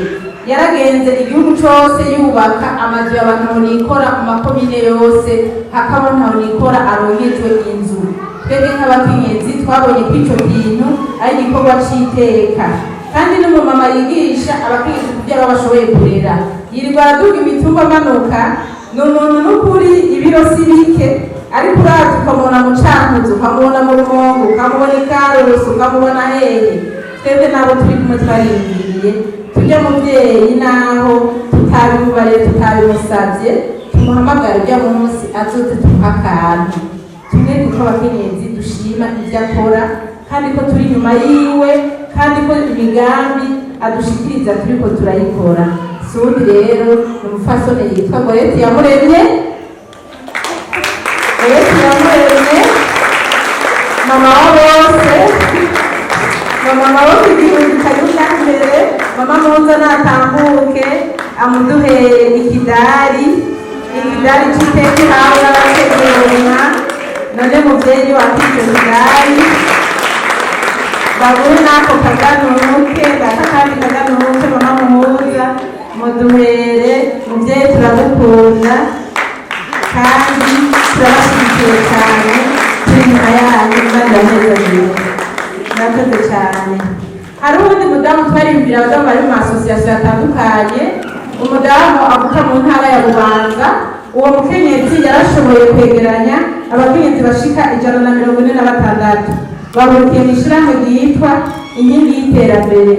yaragenze igihugu cyose yubaka amazu y'abantu nikora mu makomine yose hakaba ntawe nikora aronkejwe inzu twebwe nk'abakenyezi twabonye ko icyo kintu ari igikorwa cy'iteka kandi n'umumama yigisha abakenyezi kugira ngo bashoboye kurera yirirwa araduga imitumba amanuka ni umuntu n'ukuri ibiro si bike ariko uraza ukamubona mu Cankuzo ukamubona mu Rumonge ukamubona i Karusi ukamubona hehe twebwe nabo turi kumwe twariyumviriye tujya muvyeyi naho tutabimubariye tutabimusavye tumuhamagara ujya munsi azoze tumuha akantu tumwe kuko abakenyezi dushima ibyo akora kandi ko turi inyuma yiwe kandi ko imigambi adushikiriza turiko turayikora sundi rero ni umufasoni yitwa Goreti yamuremye mama wa bose mama wa igihugu cyari cyambere mama muza natambuke amuduhe ikidari cy'iteka ihawe n'abategurana. None muvyeyi wakije kidari baguhe n'ako kaganuke gata kandi kaganuke mama muhuza muduhere. Muvyeyi turagukunda kandi turabashyigikiye cyane, turi inyuma yanyu kandi uranezerewe. Murakoze cyane. Hari uwundi mudamu twariyumvira abadamu bari mu masosiyasiyo atandukanye, umudamu avuka mu ntara ya Bubanza. Uwo mukenyezi yarashoboye kwegeranya abakenyezi bashika 146 bahurikiye mu ishyirahamwe ryitwa inkingi y'iterambere.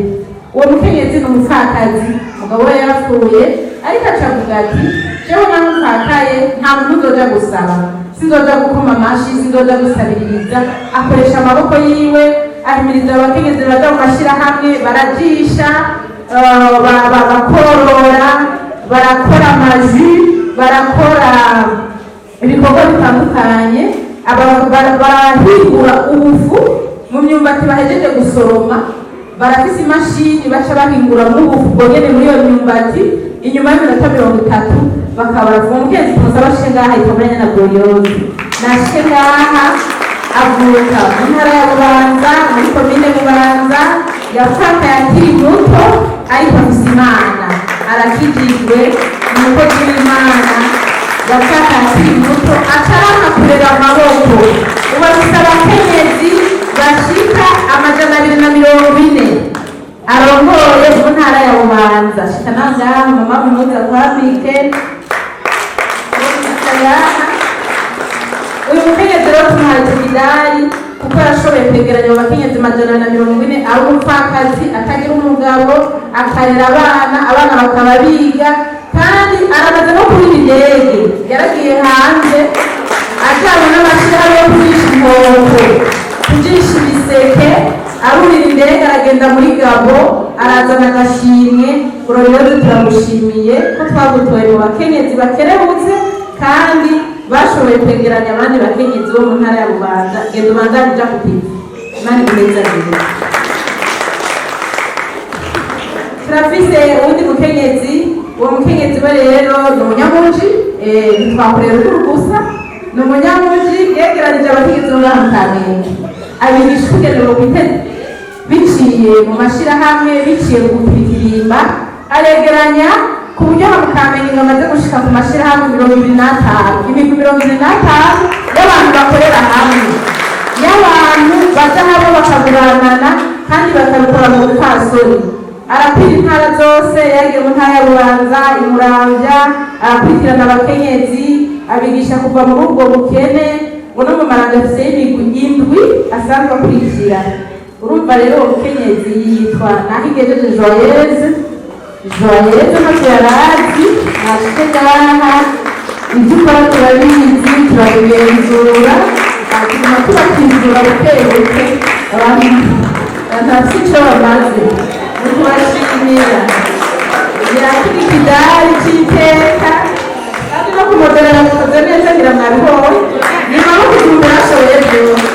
Uwo mukenyezi ni umupfakazi, umugabo we yarapfuye, ariko acavuga ati jewe namupfakaye nta muntu uzoja gusaba, sinzoja gukoma amashi, sinzoja gusabiririza. Akoresha amaboko yiwe, ahimiriza abakenyezi baja mu mashyirahamwe, barajisha, bakorora, barakora amaji, barakora ibikorwa bitandukanye, barahingura ubufu mu myumbati bahejeje gusoroma. Barafise imashini baca bahingura mu bufu bwonyene muri iyo myumbati. Inyuma y'iminota 30 bakaba baravuga umukenzi tumusaba ashe ngaha ikomanya na Gloriosi. Nashe ngaha avuka mu ntara ya Bubanza, muri komine Bubanza. Yapfaka yakiri muto ariko afise Imana, arakijijwe, ni umukozi w'Imana. Yapfaka yakiri muto atarama kurera amaboko. Ubu afise abakenyezi bashika 240 arongoye mu ntara ya Bubanza. Shika nangaha mama muhuza kwambike. Uyu mukenyezi rero tumuhaye ikidari kuko yarashoboye kwegeranya abakenyezi 140 ari umupfakazi atagira umugabo, akarera abana bakaba biga, kandi aramaze no kurira indege. Yaragiye hanze ajyanye n'amashyirahamwe yo kugisha inkoko, kugisha ibiseke, arurira indege aragenda muri Gabo, arazana agashimwe. Urorero turamushimiye ko twagutoye mu bakenyezi bakerebutse kandi bashoboye kwegeranya abandi bakenyezi bo mu ntara ya Bubanza. Genda ubandanye uja kupiza, Imana ikunezereze. Turafise uwundi mukenyezi. Uwo mukenyezi we rero ni umunyamuji, ntitwakorera ukuru gusa, ni umunyamuji. Yegeranije abakenyezi bo ngaha mu Kamenge, abigisha ukugenewe kwiteza biciye mu mashyirahamwe, biciye mu gupirikirimba. Aregeranya ku buryo mu Kamenge bamaze gushika ku mashyirahamwe 25, imigwi 25 y'abantu bakorera hamwe, y'abantu baja hamwe bakaguranana kandi bakabikora mu bupfasoni. Arakwira intara zose, yagiye mu ntara ya Bubanza, Imuramvya, arakurikirana abakenyezi, abigisha kuva muri ubwo bukene. Uno mu Maranda afise imigwi 7 asanzwe akurikira. Urumva rero uwo mukenyezi yitwa Nahigejeje Joyeuse ntacyo yarazi. Nashike ngaha ibyo ukora turabizi, turabigenzura, tuguma tubakizura bukebuke. Abantu bafite icyo bamaze ni kubashimira. Yakira ikidari cy'iteka kandi no kumodera bikoze neza, ngira mwabibonye. Nyuma yo kujumbura ashoboye byose,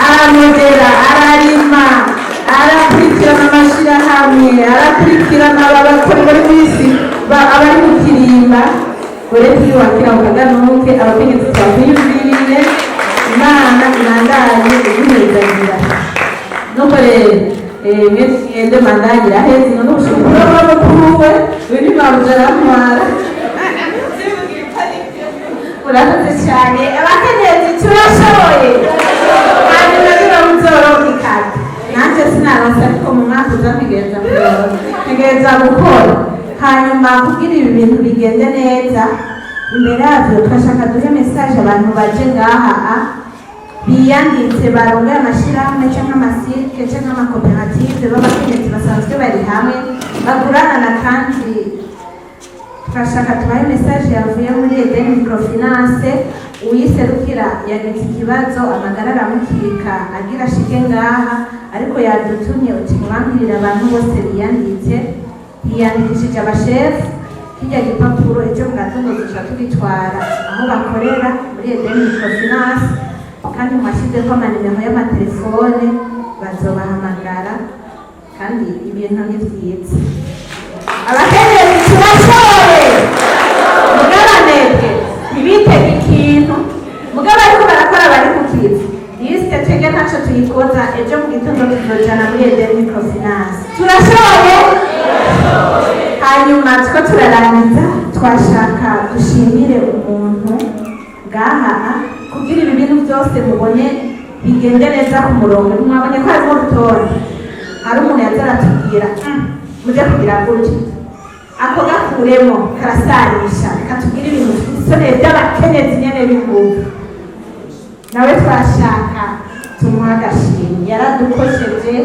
aramodera, ararima, arakurikirana amashyirahamwe, arakurikirana abakora bari ku isi, abari mu kirimba. Uretse iyo wakira ukaganuke, abakenyezi twakwiyumviriye. Imana irandanye iduhezagira. Nuko rero mwese mwende mandangira hezi none ushobora kuba mukuru we wini babuja aramwara. Urakoze cyane abakenyezi, turashoboye kandi nabira muzoromikana. Nanjye sinaronse ariko mu mwaka uza ntegereza gukora. Hanyuma kugira ibi bintu bigende neza, imbere yavyo twashaka duhe message abantu baje ngaha biyanditse, barongoye amashyirahamwe cyangwa amasirike cyangwa amakoperative b'abakenyezi basanzwe bari hamwe baguranana. Kandi twashaka tubahe message yavuye muri Eden Microfinance. Uyiserukira yagize ikibazo, amagara aramukika agira ashike ngaha, ariko yadutumye uti mubambirira abantu bose biyanditse. Yiyandikishije abashefu, kijya gipapuro ejo mu gatondo duca tugitwara aho bakorera muri Eden Microfinance, kandi mwashyizeho amanimero y'amatelefone, bazobahamagara kandi ibintu ni byiza. abakenyezi turashoboye mugabanebwe ntibitege ikintu mugabo ariko barakora bari ku kizi yisite twebwe ntacyo tuyikoza ejo mu gitondo tuzojana muri edeni microfinance turashoboye hanyuma two turarangiza twashaka dushimire umuntu ngaha kugira ibi bintu byose mubonye bigende neza ku murongo mwabonye ko harimo urutonde hari umuntu yaza aratubwira mujye kugira gutya ako gakuremo karasanisha katubwira ibintu isoneye by'abakenyezi nyene b'inguvu nawe twashaka tumuha agashimwe yaradukosheje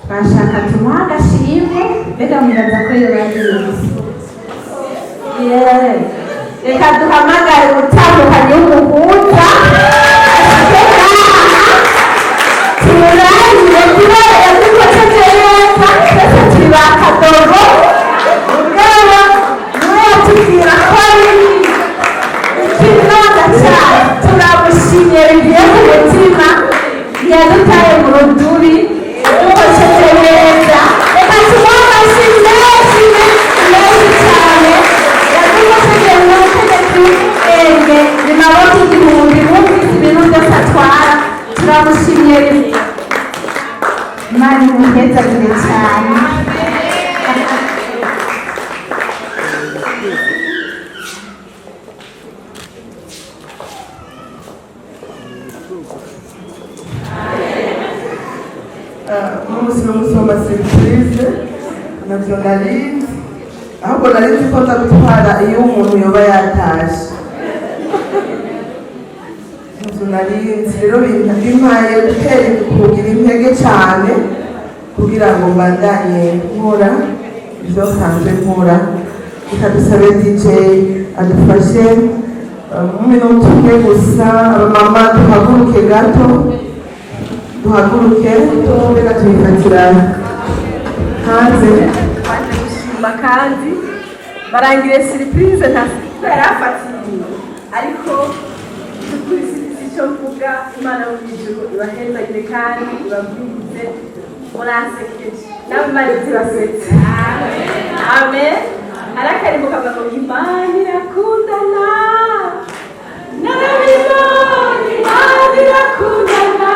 twashaka tumuha agashimwe mbega mwibaza ko yobayizi reka duhamagare utandukanye w'umuhuza turahirire kubera yadukosheje neza twese turi ba kadogo ubwabo niwe yatubwira ko ari ikibazo cyane turamushimye bigiye ku mutima yadutaye mu ruduri yadukosheje neza reka tumuhe amashyi menshi menshi cyane yadukosheje mu butegetsi bwenge ni maboko igihumbi bumvise ibintu byose atwara turamushimye imana imuhezagire cyane umunsi n'umunsi w'amaserivise nabyo narinzi ahubwo narinzi ko ndabitwara iyo umuntu yoba yatashe nabyo narinzi rero bimpaye kugira intege cyane kugira ngo mbandanye nkora ibyo nsanzwe nkora reka dusabe DJ adufashe mu minota umwe gusa abamama duhaguruke gato duhaguruke reka tuyifatira hanze baje gushima kandi barangire surprise ntasiko yarafatiriye ariko kuri icyo mvuga imana yo mwijuru ibahezagire kandi ibabwirize murasekeje nawe imana izibasetse amen arakarimbo kavuga ngo imana irakundana narabibonye imana irakundana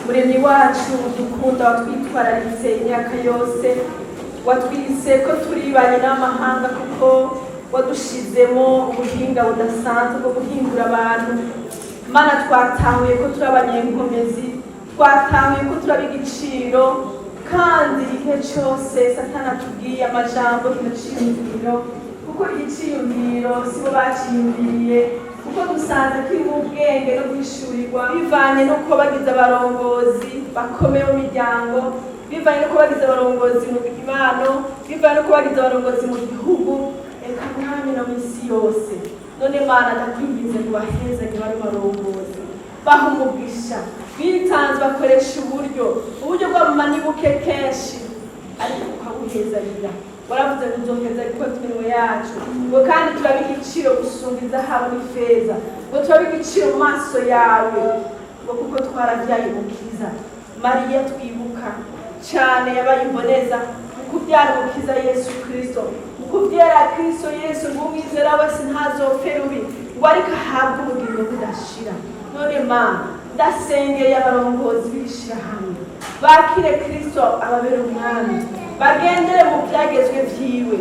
muremyi wacu dukunda watwitwararitse imyaka yose watwise ko turibanye n'amahanga kuko wadushizemo ubuhinga budasanzwe bwo guhindura abantu mana twatahuye ko turi abanyenkomezi twatahuye ko turi ab'igiciro kandi igihe cyose satani atubwiye amajambo y'igiciro kuko igiciro sibo baciyumviriye kuko dusanze turi mu bwenge no guhishurirwa bivanye n'uko bagize abarongozi bakomeye mu miryango bivanye n'uko bagize abarongozi mu kibano bivanye n'uko bagize abarongozi mu gihugu reka mwanya no mu isi yose none mana ndakwingize ngo bahezanye bari barongozi baha umugisha bitanze bakoresha uburyo bw'amama ni buke kenshi ariko ukabuhezanira waravuze ngo nzoheza ariko iminwe yacu ngo kandi turabe igiciro gusumba izahabu n'ifeza ngo turabe igiciro mu maso yawe ngo kuko twarabyaye umukiza mariya twibuka cyane yabaye imboneza mu kubyara umukiza yesu kirisito mu kubyara kirisito yesu ngo umwizera wese ntazopfe rubi ngo ariko ahabwe ubugingo budashira none mana ndasengeye abarongozi b'ishyirahamwe bakire kirisito ababera umwami bagendere mu byagezwe vyiwe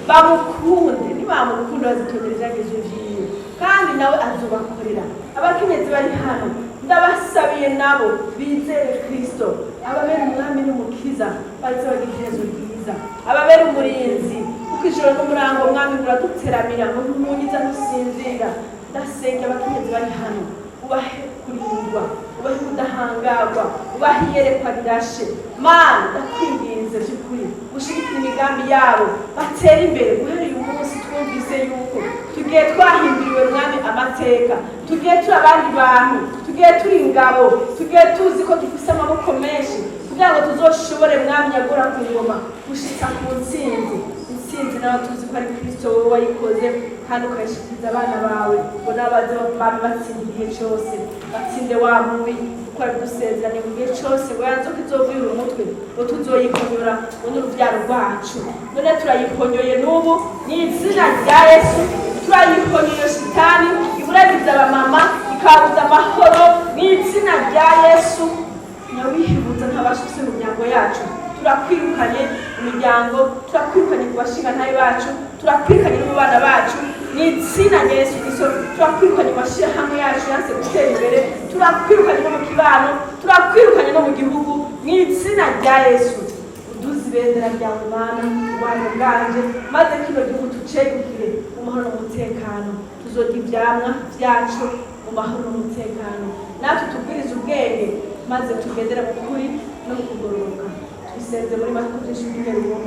bamukunde nibamukunda bazitondera ibyagezwe vyiwe kandi nawe azobakorera abakenyezi bari hano ndabasabiye nabo bizere kristo ababera umwami n'umukiza baze bagira iherezo ryiza ababera umurinzi kuko ijoro n'umurango umwami muraduteramira ngo ntumunyiza ntusinzira ndasenga abakenyezi bari hano ubahe kurindwa ubahe kudahangarwa ubahe iyerekwa rirashe mana ndakwinginze by'ukuri gushigikira imigambi yabo batera imbere guhera uyu munsi twumvise yuko tugiye twahinduriwe mwami amateka tugiye turi abandi bantu, tugiye turi ingabo, tugiye tuzi ko dufise amaboko menshi kugira ngo tuzoshobore mwami yagura ku ngoma gushika ku ntsinzi. Intsinzi nawe tuzi ko ari Kristo wowe wayikoze kandi ukayishikiriza abana bawe ngo n'abaze bami batsinda igihe cyose, batsinde wa mubi kuko abidusezeranye mu gihe cyose ngo ya nzoka izovura umutwe ngo tuzoyikonyora ngo n'uruvyaro rwacu. None turayikonyoye n'ubu ni izina rya Yesu, turayikonyoye shitani iburagiza abamama ikabuza amahoro ni izina rya Yesu. Nyawihibuza ntabashitse mu miryango yacu, turakwirukanye imiryango, turakwirukanye ku bashingantahe bacu, turakwirukanye no mu bana bacu ni izina rya Yesu Kristo. Turakwirukanye mu mashyirahamwe yacu yanse gutera imbere, turakwirukanye no mu kibano, turakwirukanye no mu gihugu ni izina rya Yesu. Uduze ibendera ryawe Mana ubane bwanje, maze kino gihugu tucegukire mu mahoro n'umutekano, tuzorya ivyamwa vyacu mu mahoro n'umutekano, natwe tubwirize ubwenge maze tugendere mu kuri no mu kugororoka. Tubisenze muri make byinshi by'Urugo,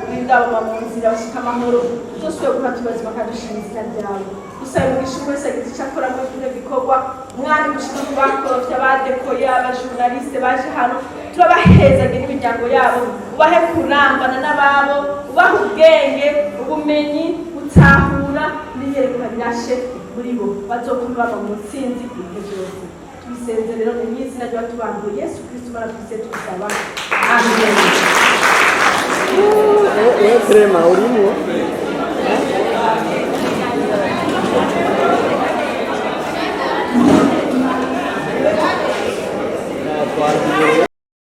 urinde abo mu nzira bashika amahoro, tuzosubiye guha tubazima kadushima izina ryawe. Dusabe umugisha wese agize icyo akora muri kino gikorwa, mwami gushika ku bakorovye, abadekoye, abajournaliste baje hano, turabahezagira imiryango yabo, ubahe kurambana n'ababo, ubahe ubwenge, ubumenyi, gutahura n'iyerekwa rirashe muri bo, bazokuma baba mu ntsinzi ibihe byose. Tubisenze rero mu izina ry'abatubanguye Yesu Kristo baratwise tubisaba, amen. Crema urimo Thank you.